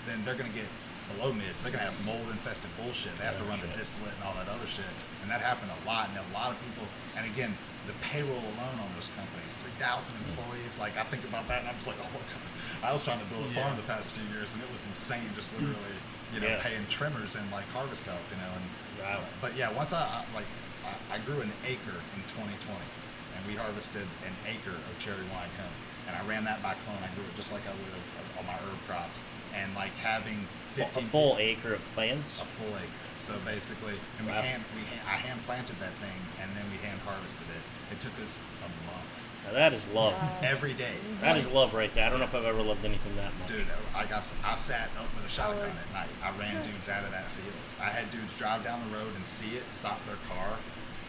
Then they're going to get below mids. They're going to have mold infested bullshit. They have to run the distillate and all that other shit. And that happened a lot. And a lot of people, and again, the payroll alone on those companies, 3,000 employees. Like, I think about that and I'm just like, oh my God. I was trying to build a farm the past few years, and it was insane, just literally, paying trimmers and like harvest help, and wow. But yeah, once I grew an acre in 2020, and we harvested an acre of cherry wine hemp, and I ran that by clone. I grew it just like I would have on my herb crops, and like having 15 a full acre of plants. A full acre. So basically, and wow. I hand planted that thing, and then we hand harvested it. It took us a month. Now that is love. Every day. That is love right there. I don't know if I've ever loved anything that much. Dude, I sat up with a shotgun at night. I ran dudes out of that field. I had dudes drive down the road and see it, stop their car,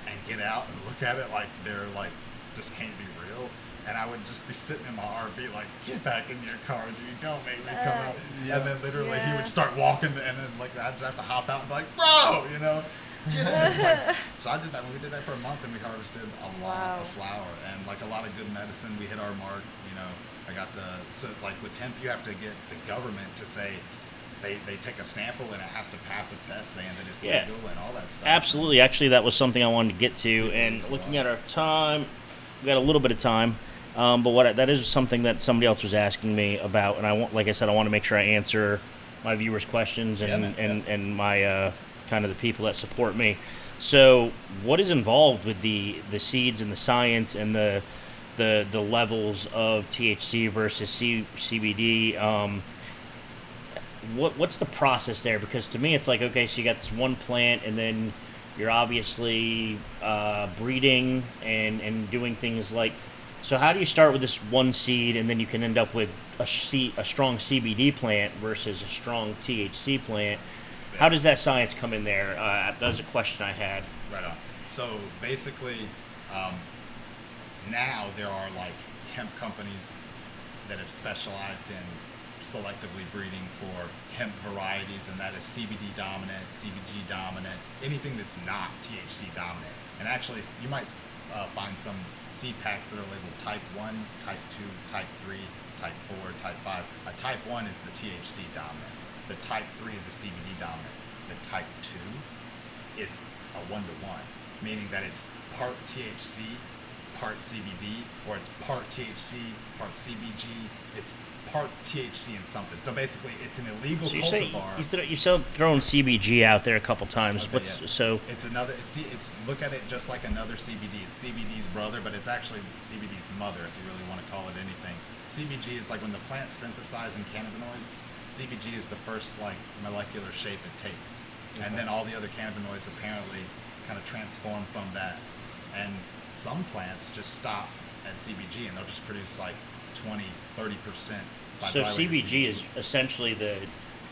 and get out and look at it like they're like, this can't be real. And I would just be sitting in my RV like, get back in your car, dude. Don't make me come out. And then literally he would start walking, and then like I'd have to hop out and be like, bro, get in. So I did that. We did that for a month, and we harvested a lot of flower and like a lot of good medicine. We hit our mark. I got so like with hemp, you have to get the government to say they take a sample, and it has to pass a test saying that it's legal and all that stuff. Absolutely. Actually, that was something I wanted to get to. And looking at our time, we got a little bit of time. But that is something that somebody else was asking me about, and like I said, I want to make sure I answer my viewers' questions and my kind of the people that support me. So, what is involved with the seeds and the science and the levels of THC versus CBD? What's the process there? Because to me, it's like, okay, so you got this one plant, and then you're obviously breeding and doing things like. So how do you start with this one seed, and then you can end up with a strong CBD plant versus a strong THC plant? How does that science come in there? That was a question I had. Right on. So basically, now there are like hemp companies that have specialized in selectively breeding for hemp varieties, and that is CBD dominant, CBG dominant, anything that's not THC dominant. And actually, you might find some seed packs that are labeled type 1, type 2, type 3, type 4, type 5. A type 1 is the THC dominant. The type 3 is a CBD dominant. The type 2 is a 1-to-1, meaning that it's part THC, part CBD, or it's part THC, part CBG. It's part THC and something. So basically, it's an illegal cultivar. You still throwing CBG out there a couple times. Okay, it's another. It's look at it just like another CBD. It's CBD's brother, but it's actually CBD's mother, if you really want to call it anything. CBG is like when the plant's synthesizing cannabinoids. CBG is the first like molecular shape it takes, and then all the other cannabinoids apparently kind of transform from that. And some plants just stop at CBG, and they'll just produce like 20-30%. So CBG is essentially the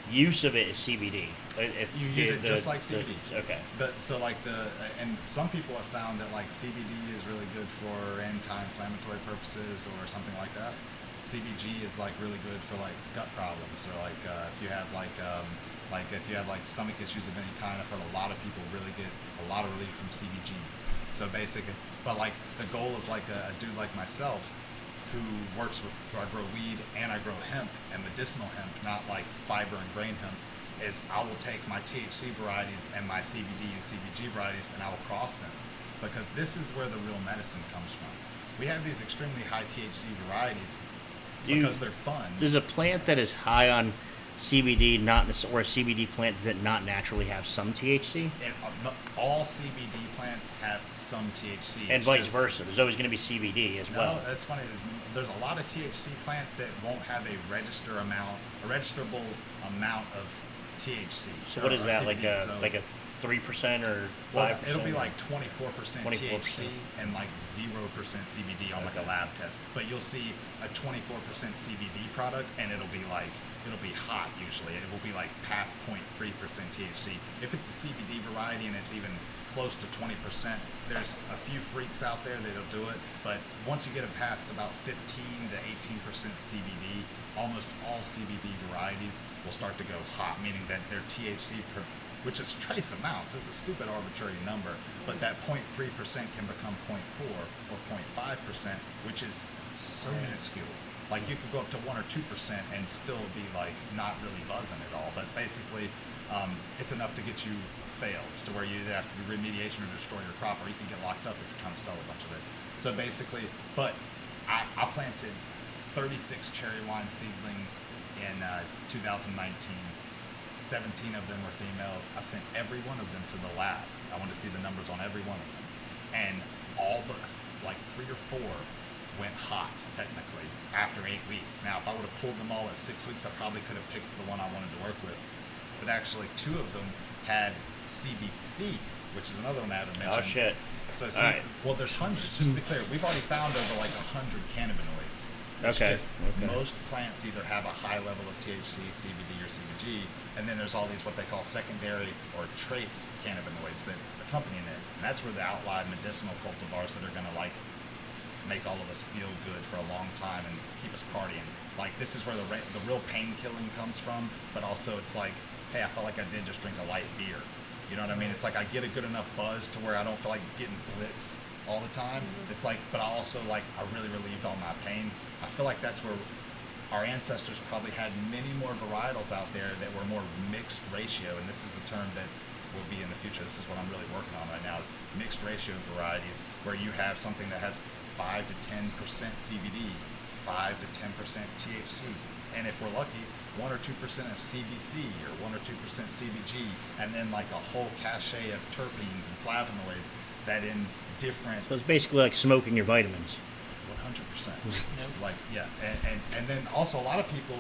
use of it is CBD. You use it just like CBD. Okay. But so like and some people have found that like CBD is really good for anti-inflammatory purposes or something like that. CBG is like really good for like gut problems, or like if you have like if you have like stomach issues of any kind. I've heard a lot of people really get a lot of relief from CBG. So basically, but like the goal of like a dude like myself, who I grow weed and I grow hemp and medicinal hemp, not like fiber and grain hemp, is I will take my THC varieties and my CBD and CBG varieties, and I will cross them, because this is where the real medicine comes from. We have these extremely high THC varieties because they're fun. Does a plant that is high on CBD or a CBD plant, does it not naturally have some THC? And all CBD plants have some THC. And vice versa. There's always going to be CBD as well. No, that's funny. There's a lot of THC plants that won't have a registrable amount of THC. So what is that? CBD. Like a 3% or 5%. Well, it'll be like 24% 24%. THC and like 0% CBD on like a lab test. But you'll see a 24% CBD product, and it'll be hot usually. It will be like past 0.3% THC. If it's a CBD variety and it's even close to 20%, there's a few freaks out there that'll do it. But once you get it past about 15 to 18% CBD, almost all CBD varieties will start to go hot, meaning that their THC which is trace amounts. It's a stupid arbitrary number, but that 0.3% can become 0.4 or 0.5%, which is so minuscule. Like you could go up to 1 or 2% and still be like not really buzzing at all. But basically, it's enough to get you failed to where you either have to do remediation or destroy your crop, or you can get locked up if you're trying to sell a bunch of it. So basically, but I planted 36 cherry wine seedlings in 2019. 17 of them were females. I sent every one of them to the lab. I wanted to see the numbers on every one of them. And all but like 3 or 4 went hot, technically, after 8 weeks. Now, if I would have pulled them all at 6 weeks, I probably could have picked the one I wanted to work with. But actually, 2 of them had CBC, which is another one I haven't mentioned. Oh, shit. So, All right. well, there's hundreds. Just to be clear, we've already found over like 100 cannabinoids. It's just most plants either have a high level of THC, CBD, or CBG, and then there's all these what they call secondary or trace cannabinoids that accompany it. And that's where the outlier medicinal cultivars that are going to like make all of us feel good for a long time and keep us partying. Like this is where the real pain killing comes from, but also it's like, hey, I felt like I did just drink a light beer. You know what I mean? It's like I get a good enough buzz to where I don't feel like getting blitzed all the time. It's like, but I also like, I really relieved all my pain. I feel like that's where our ancestors probably had many more varietals out there that were more mixed ratio, and this is the term that will be in the future. This is what I'm really working on right now, is mixed ratio varieties, where you have something that has 5 to 10% CBD, 5 to 10% THC, and if we're lucky, 1 or 2% of CBC or 1 or 2% CBG, and then like a whole cachet of terpenes and flavonoids that in different. So it's basically like smoking your vitamins. 100%. Like, yeah. And then also a lot of people,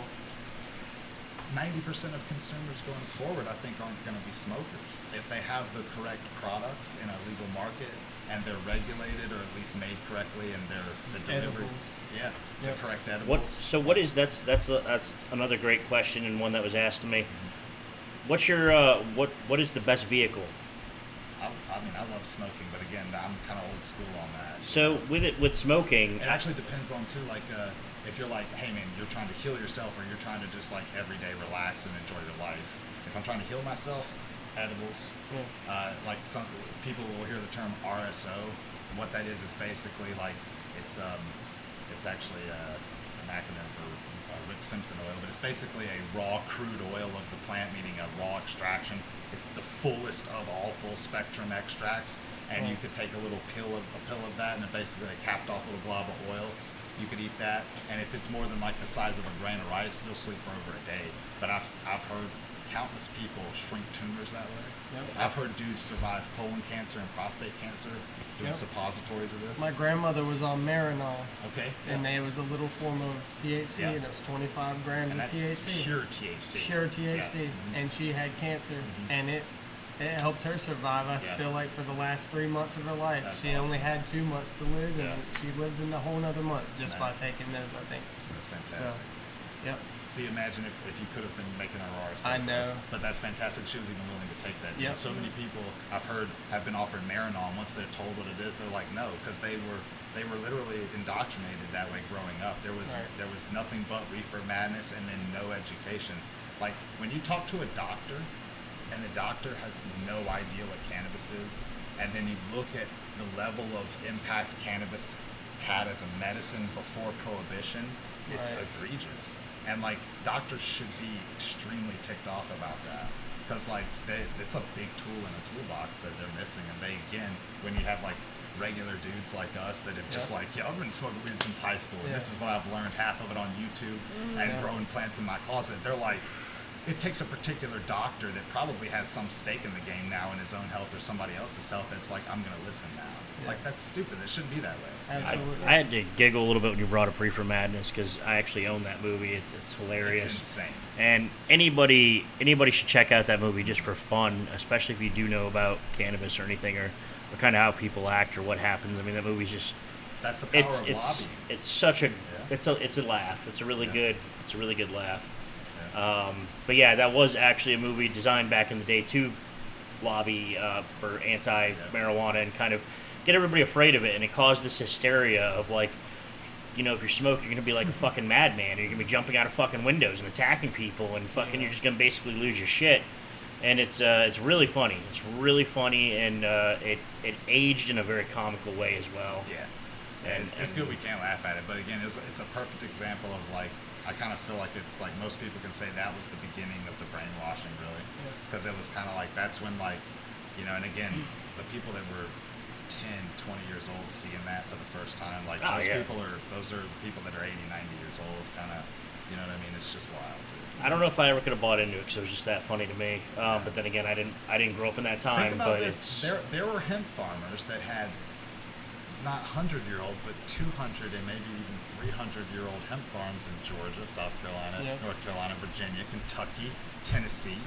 90% of consumers going forward, I think, aren't going to be smokers. If they have the correct products in a legal market and they're regulated or at least made correctly and they're the delivery. Edibles. The correct edibles. What is that's another great question and one that was asked to me. What's your what is the best vehicle? I mean, I love smoking, but again, I'm kind of old school on that. So with smoking, it actually depends on too. Like, if you're like, hey man, you're trying to heal yourself, or you're trying to just like every day relax and enjoy your life. If I'm trying to heal myself, edibles. Like some people will hear the term RSO. And what that is basically like it's actually it's an acronym for Rick Simpson oil, but it's basically a raw crude oil of the plant, meaning a raw extraction. It's the fullest of all full spectrum extracts, and you could take a pill of that, and it basically capped off a little glob of oil. You could eat that, and if it's more than like the size of a grain of rice, you'll sleep for over a day. But I've heard countless people shrink tumors that way. I've heard dudes survive colon cancer and prostate cancer doing suppositories of this. My grandmother was on Marinol. Okay. And it was a little form of THC, and it was 25 grams and of that's THC. Pure THC. Pure THC. And she had cancer, and it helped her survive, I feel like, for the last 3 months of her life. That's she awesome. only had 2 months to live, and she lived in a whole nother month just by taking those, I think. That's fantastic. So, yep. See, imagine if you could have been making her RSO. I know. But that's fantastic. She was even willing to take that. Yep. So many people I've heard have been offered Marinol, and once they're told what it is, they're like, no, because they were literally indoctrinated that way growing up. There was nothing but reefer madness and then no education. Like when you talk to a doctor, and the doctor has no idea what cannabis is, and then you look at the level of impact cannabis had as a medicine before prohibition, it's egregious. And like doctors should be extremely ticked off about that, because like it's a big tool in a toolbox that they're missing. And they, again, when you have like regular dudes like us that have just like, I've been smoking weed since high school, and this is what I've learned, half of it on YouTube and growing plants in my closet. They're like, it takes a particular doctor that probably has some stake in the game now in his own health or somebody else's health that's like, I'm going to listen now. Yeah. Like, that's stupid. It shouldn't be that way. Absolutely. I had to giggle a little bit when you brought up Reefer Madness because I actually own that movie. It's hilarious. It's insane. And anybody should check out that movie just for fun, especially if you do know about cannabis or anything or kind of how people act or what happens. I mean, that movie's just That's the power of lobbying. it's such a Yeah. it's a laugh. It's a really good laugh. Yeah. But yeah, that was actually a movie designed back in the day to lobby for anti-marijuana and kind of get everybody afraid of it, and it caused this hysteria of like, you know, if you're smoking, you're gonna be like a fucking madman, and you're gonna be jumping out of fucking windows and attacking people, and fucking you're just gonna basically lose your shit. And it's really funny. It's really funny, and it aged in a very comical way as well. Yeah. It's good we can't laugh at it, but again, it's a perfect example of like, I kind of feel like it's like most people can say that was the beginning of the brainwashing, really, because it was kind of like that's when like, you know, and again, the people that were 10, 20 years old seeing that for the first time, like those are the people that are 80, 90 years old, kind of, you know what I mean? It's just wild. Dude. I don't know if I ever could have bought into it because it was just that funny to me. But then again, I didn't grow up in that time. Think about but this: there were hemp farmers that had not 100-year-old, but 200 and maybe even 300-year-old hemp farms in Georgia, South Carolina, North Carolina, Virginia, Kentucky, Tennessee,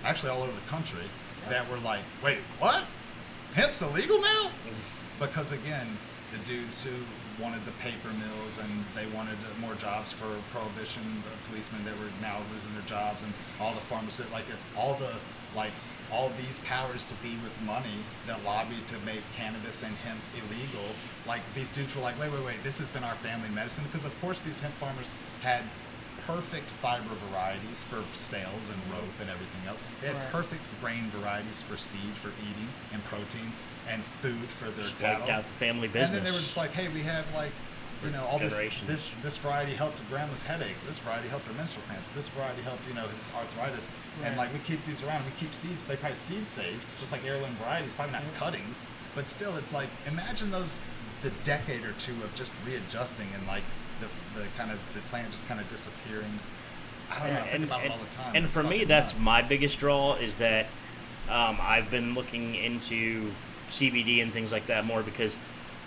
actually all over the country, that were like, wait, what? Hemp's illegal now? Because again, the dudes who wanted the paper mills and they wanted more jobs for prohibition policemen that were now losing their jobs, and all the pharmacists, all these powers to be with money that lobbied to make cannabis and hemp illegal. Like, these dudes were like, wait, this has been our family medicine, because of course these hemp farmers had perfect fiber varieties for sales and rope and everything else. They had perfect grain varieties for seed, for eating, and protein, and food for their cattle. wiped out the family business. And then they were just like, hey, we have like, you know, all this variety helped grandma's headaches. This variety helped her menstrual cramps. This variety helped, you know, his arthritis. Right. And like, we keep these around. We keep seeds. They probably seed saved, just like heirloom varieties. Probably not cuttings, but still, it's like, imagine the decade or two of just readjusting and like the plant just kind of disappearing. I don't know. I think about it all the time. And for me, that's my biggest draw is that I've been looking into CBD and things like that more because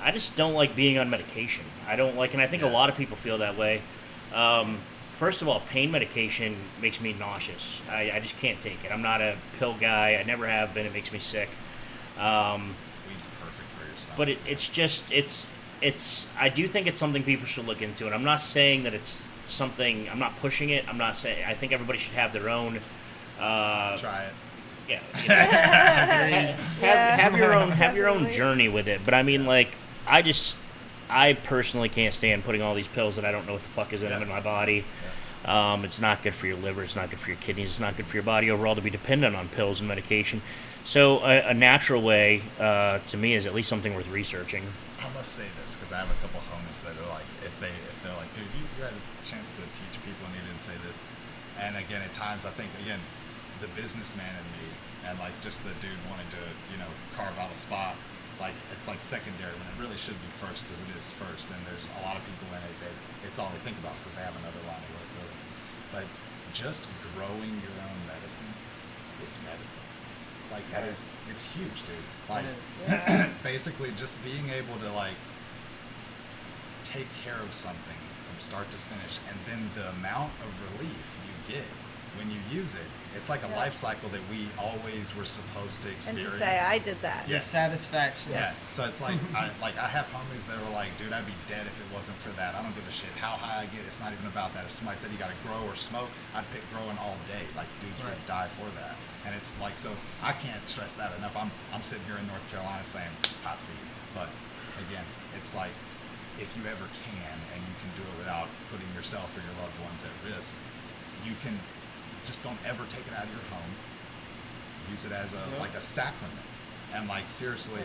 I just don't like being on medication. I don't like, and I think a lot of people feel that way. First of all, pain medication makes me nauseous. I just can't take it. I'm not a pill guy. I never have been. It makes me sick. Weed's perfect for your stomach. It's I do think it's something people should look into, and I'm not saying that it's something, I'm not pushing it. I'm not saying, I think everybody should have their own. Try it. Yeah. You know, have your own journey with it. But I mean, like, I personally can't stand putting all these pills that I don't know what the fuck is in them in my body. It's not good for your liver. It's not good for your kidneys. It's not good for your body overall to be dependent on pills and medication. So a natural way, to me, is at least something worth researching. I must say this because I have a couple homies that are like, if they're like, dude, you had a chance to teach people and you didn't say this. And again, at times, I think, again, the businessman in me and like just the dude wanting to, you know, carve out a spot, like it's like secondary when it really should be first, because it is first. And there's a lot of people in it that it's all they think about because they have another line of work with it. But just growing your own medicine is medicine. Like that is, it's huge, dude. Like basically just being able to like take care of something from start to finish, and then the amount of relief you get when you use it, it's like a life cycle that we always were supposed to experience. And to say, I did that. Yes. Satisfaction. Yeah. So it's like, I have homies that were like, dude, I'd be dead if it wasn't for that. I don't give a shit how high I get. It's not even about that. If somebody said you got to grow or smoke, I'd pick growing all day. Like dudes would die for that. And it's like, so I can't stress that enough. I'm sitting here in North Carolina saying pop seeds. But again, it's like, if you ever can and you can do it without putting yourself or your loved ones at risk, you can just don't ever take it out of your home. Use it as like a sacrament. And like seriously,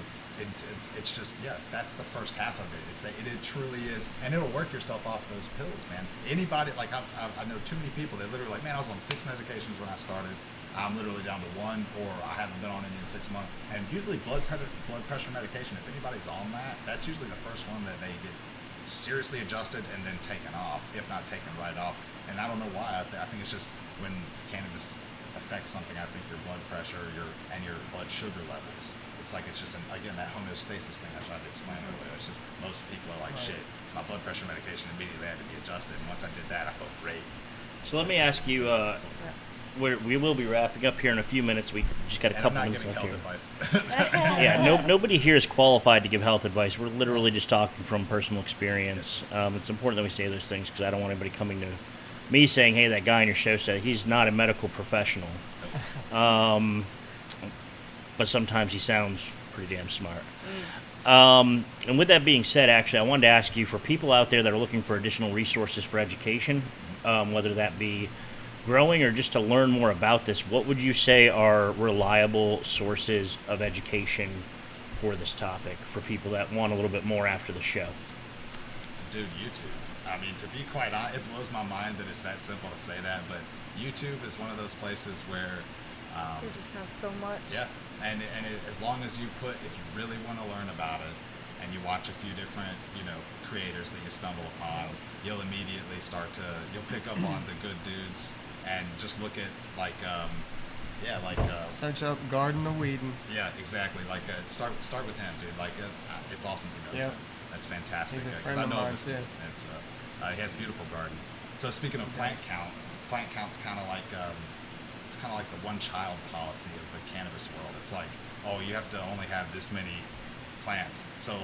it's just, that's the first half of it. It truly is, and it'll work yourself off those pills, man. Anybody, like I know too many people that literally like, man, I was on 6 medications when I started. I'm literally down to 1, or I haven't been on any in 6 months. And usually blood pressure medication, if anybody's on that, that's usually the first one that they get seriously adjusted and then taken off, if not taken right off. And I don't know why. I think it's just when cannabis affects something, I think your blood pressure, and your blood sugar levels. It's like it's just again that homeostasis thing I tried to explain earlier. It's just most people are like, shit, my blood pressure medication immediately had to be adjusted, and once I did that, I felt great. So let me ask you, we will be wrapping up here in a few minutes. We just got a couple minutes left here. Yeah, nobody here is qualified to give health advice. We're literally just talking from personal experience. It's important that we say those things because I don't want anybody coming to me saying, hey, that guy on your show said he's not a medical professional. But sometimes he sounds pretty damn smart. And with that being said, actually, I wanted to ask you, for people out there that are looking for additional resources for education, whether that be growing or just to learn more about this, what would you say are reliable sources of education for this topic for people that want a little bit more after the show? Dude, YouTube. I mean, to be quite honest, it blows my mind that it's that simple to say that, but YouTube is one of those places where they just have so much. Yeah, and as long as you if you really want to learn about it, and you watch a few different, creators that you stumble upon, you'll immediately you'll pick up on the good dudes, and just look at search up Garden of Whedon. Yeah, exactly. Start with him, dude. It's awesome he does that. That's fantastic. He's a friend of mine too. He has beautiful gardens. So speaking of plant count's kind of like it's kind of like the one-child policy of the cannabis world. It's like, oh, you have to only have this many plants. So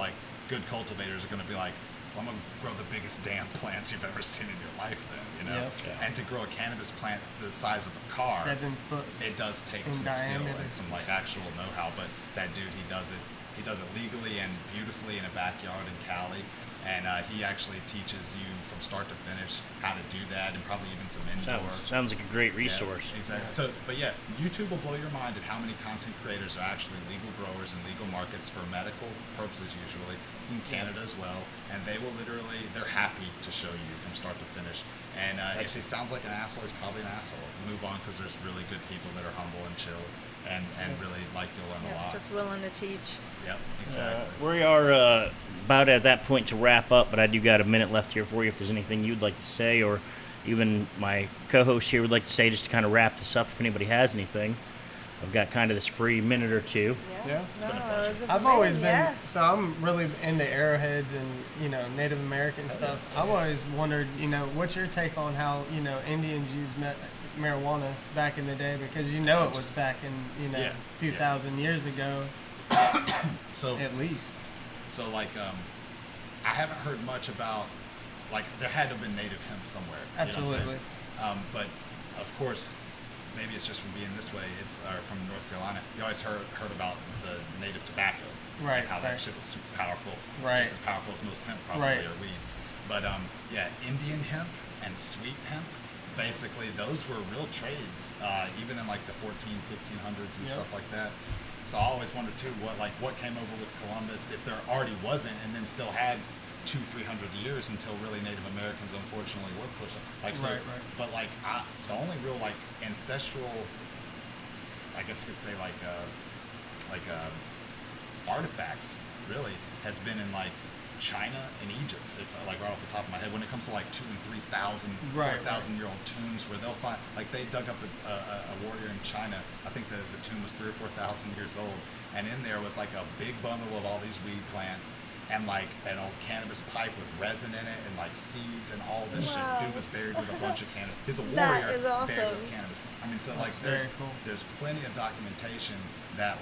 good cultivators are going to be like, well, I'm going to grow the biggest damn plants you've ever seen in your life then, Yep. Yeah. And to grow a cannabis plant the size of a car, 7 foot. it does take in some diameter. skill and some actual know-how, but that dude, he does it legally and beautifully in a backyard in Cali. And he actually teaches you from start to finish how to do that, and probably even some indoor. Sounds like a great resource. Yeah, exactly. So, but yeah, YouTube will blow your mind at how many content creators are actually legal growers in legal markets for medical purposes, usually in Canada as well. And they will they're happy to show you from start to finish. And if he sounds like an asshole, he's probably an asshole. Move on, because there's really good people that are humble and chill, and really you'll learn a lot. Just willing to teach. Yep, exactly. We are about at that point to wrap up, but I do got a minute left here for you if there's anything you'd like to say, or even my co-host here would like to say, just to kind of wrap this up if anybody has anything. I've got kind of this free minute or two. Yeah. It's been a pleasure. I've always been, so I'm really into arrowheads and, Native American stuff. I've always wondered, what's your take on how, Indians used marijuana back in the day, because it was back in, a few thousand years ago, So at least. So I haven't heard much about, there had to have been native hemp somewhere. Absolutely. You know what I'm saying? But of course, maybe it's just from being this way. It's from North Carolina. You always heard about the native tobacco, right? And how that shit was super powerful, right? Just as powerful as most hemp, probably, or weed. But Indian hemp and sweet hemp, basically, those were real trades, even in the 1500s and stuff like that. So I always wondered too, what came over with Columbus, if there already wasn't, and then still had 200-300 years until really Native Americans unfortunately were pushing. But the only real ancestral, I guess you could say artifacts really has been in China and Egypt, if right off the top of my head, when it comes to 2,000 and 3,000, 4,000-year-old tombs where they'll find, they dug up a warrior in China. I think the tomb was 3,000 or 4,000 years old, and in there was a big bundle of all these weed plants and an old cannabis pipe with resin in it and seeds and all this shit. Dude was buried with a bunch of cannabis. He's a warrior That is awesome. buried with cannabis. I mean, so there's plenty of documentation that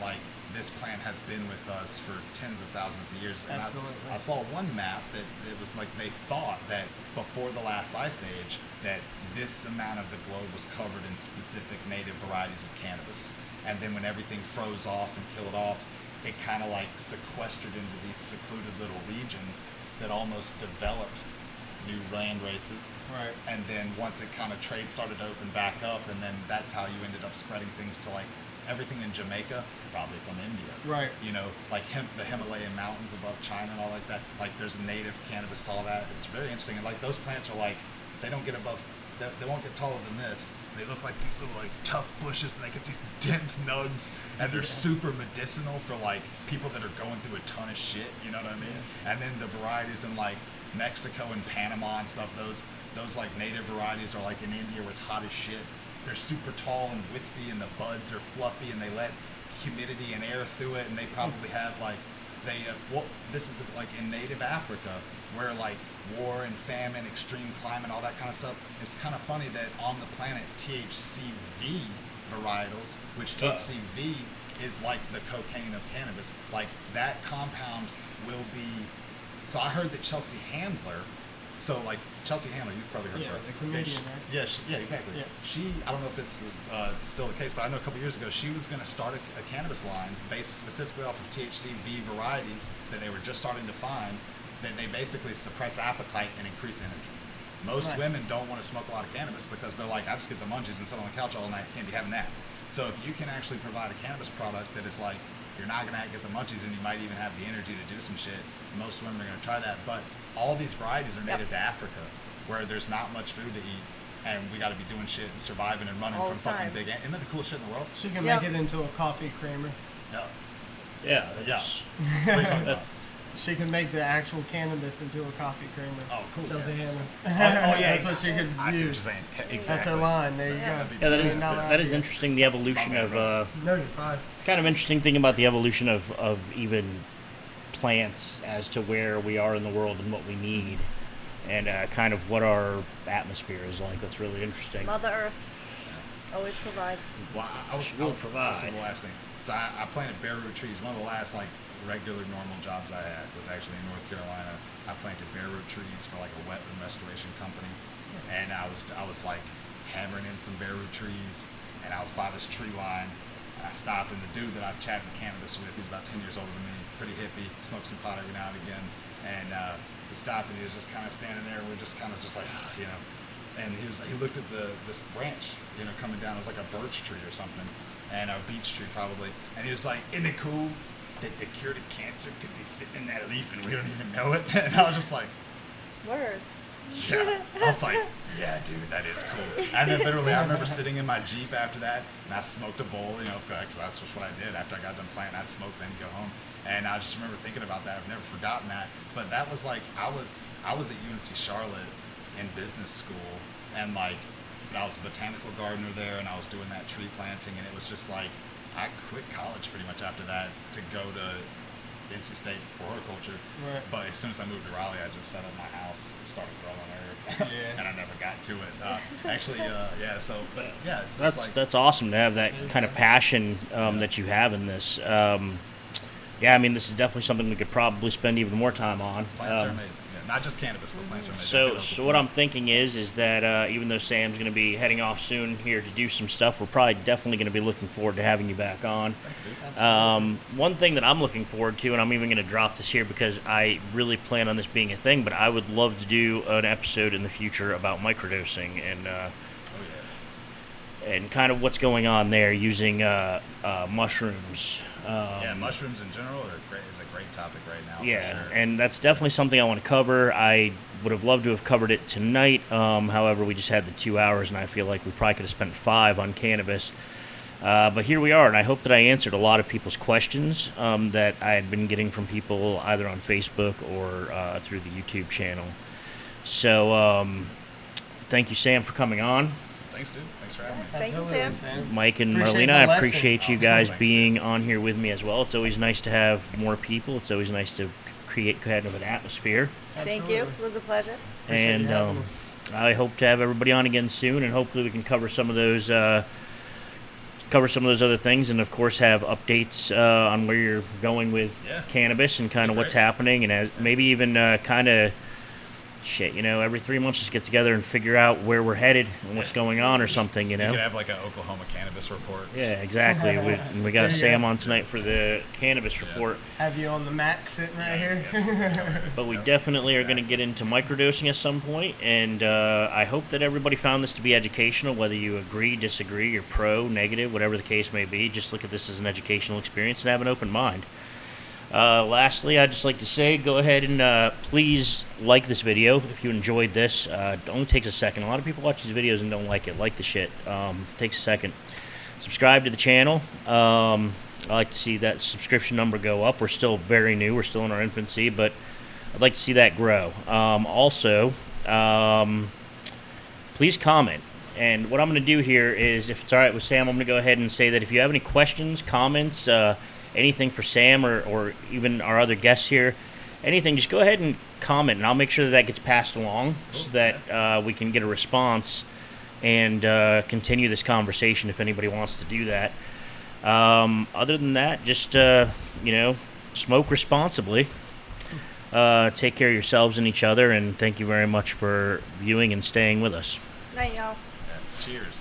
this plant has been with us for tens of thousands of years. And Absolutely. I saw one map that it was they thought that before the last ice age that this amount of the globe was covered in specific native varieties of cannabis. And then when everything froze off and killed off, it kind of sequestered into these secluded little regions that almost developed new land races. Right. And then once it kind of trade started to open back up, and then that's how you ended up spreading things to everything in Jamaica, probably from India. Right. The Himalayan mountains above China and all like that. There's a native cannabis to all that. It's very interesting. And those plants are they don't get above, they won't get taller than this. They look like these little tough bushes, and they get these dense nugs, and they're super medicinal for people that are going through a ton of shit. You know what I mean? And then the varieties in Mexico and Panama and stuff, those like native varieties are like in India where it's hot as shit. They're super tall and wispy, and the buds are fluffy, and they let humidity and air through it, and they probably have like this is like in native Africa where like war and famine, extreme climate, all that kind of stuff. It's kind of funny that on the planet THCV varietals, which THCV is like the cocaine of cannabis, like that compound will be. So I heard that Chelsea Handler. So like Chelsea Handler, you've probably heard of her. The comedian, right? Yeah, exactly. Yeah. She, I don't know if this is still the case, but I know a couple years ago she was going to start a cannabis line based specifically off of THCV varieties that they were just starting to find, that they basically suppress appetite and increase energy. Most Nice. women don't want to smoke a lot of cannabis because they're like, I just get the munchies and sit on the couch all night, can't be having that. So if you can actually provide a cannabis product that is like, you're not going to get the munchies and you might even have the energy to do some shit, most women are going to try that. But all these varieties are native to Africa, where there's not much food to eat, and we got to be doing shit and surviving and running All from the time. fucking big. Isn't that the coolest shit in the world? She can Yep. make it into a coffee creamer. Yeah. Yeah, that's, What are you talking about? She can make the actual cannabis into a coffee creamer. Oh, cool. Chelsea Yeah. Handler. Yeah, That's what she could I see what you're use. saying. Exactly. That's her line. There you Yeah. go. yeah, that is $1 million that is idea. interesting. The evolution of No, you're fine. it's kind of interesting thinking about the evolution of even plants as to where we are in the world and what we need, and kind of what our atmosphere is like. That's really interesting. Mother Earth always provides. Well, I was Will this is provide. the last thing. So I planted bare root trees. One of the last like regular normal jobs I had was actually in North Carolina. I planted bare root trees for like a wetland restoration company, and I was like hammering in some bare root trees, and I was by this tree line, and I stopped, and the dude that I chatted cannabis with, he's about 10 years older than me, pretty hippie, smoked some pot every now and again, and he stopped, and he was just kind of standing there, and we were just kind of just like, you know, and he looked at this branch, you know, coming down. It was like a birch tree or something, and a beech tree probably, and he was like, isn't it cool that the cure to cancer could be sitting in that leaf and we don't even know it? And I was just like, Word. yeah. I was like, yeah, dude, that is cool. And then literally, I remember sitting in my Jeep after that, and I smoked a bowl, you know, because that's just what I did. After I got done planting, I'd smoke, then go home. And I just remember thinking about that. I've never forgotten that. But that was like, I was at UNC Charlotte in business school, and like, I was a botanical gardener there, and I was doing that tree planting, and it was just like, I quit college pretty much after that to go to NC State for horticulture. Right. But as soon as I moved to Raleigh, I just set up my house and started growing herb. Yeah. And I never got to it. Actually, yeah. So, but yeah, it's just That's like that's awesome to have that kind of passion that you have in this. Yeah, I mean, this is definitely something we could probably spend even more time on. plants are amazing. Yeah, not just cannabis, but plants are amazing. I So, could so open- what I'm thinking is that even though Sam's going to be heading off soon here to do some stuff, we're probably definitely going to be looking forward to having you back on. Thanks, dude. One thing that I'm looking forward to, and I'm even going to drop this here because I really plan on this being a thing, but I would love to do an episode in the future about microdosing and Oh yeah. and kind of what's going on there using mushrooms. Yeah, mushrooms in general is a great topic right now. Yeah, for sure. and that's definitely something I want to cover. I would have loved to have covered it tonight. However, we just had the 2 hours, and I feel like we probably could have spent 5 on cannabis. But here we are, and I hope that I answered a lot of people's questions that I had been getting from people either on Facebook or through the YouTube channel. So, thank you, Sam, for coming on. Thanks, dude. Thanks for having me. Thank you, Absolutely, Sam. Mike and Appreciate Marlena, the I lesson. appreciate you Oh, guys thanks, being on here with me as well. It's always nice to have more people. It's always nice to create kind of an atmosphere. Thank you. It was a pleasure. Appreciate you And having us. I hope to have everybody on again soon, and hopefully we can cover some of those other things, and of course have updates on where you're going with Yeah. cannabis and kind of Be what's great. happening, and as maybe even kind of shit, every 3 months just get together and figure out where we're headed and what's going on or something, You could have like an Oklahoma cannabis report. Yeah, exactly. We got There you Sam go. on tonight for the cannabis Yeah. report. Have you on the Mac sitting right here? But we Yep, definitely are going to exactly. get into microdosing at some point, and I hope that everybody found this to be educational, whether you agree, disagree, you're pro, negative, whatever the case may be. Just look at this as an educational experience and have an open mind. Lastly, I'd just like to say, go ahead and please like this video if you enjoyed this. It only takes a second. A lot of people watch these videos and don't like it. Like the shit. It takes a second. Subscribe to the channel. I like to see that subscription number go up. We're still very new. We're still in our infancy, but I'd like to see that grow. Also, please comment. And what I'm going to do here is, if it's all right with Sam, I'm going to go ahead and say that if you have any questions, comments, anything for Sam or even our other guests here, anything, just go ahead and comment, and I'll make sure that gets passed along so that we can get a response and continue this conversation if anybody wants to do that. Other than that, just, smoke responsibly. Take care of yourselves and each other, and thank you very much for viewing and staying with us. Night, y'all. Yeah. Cheers.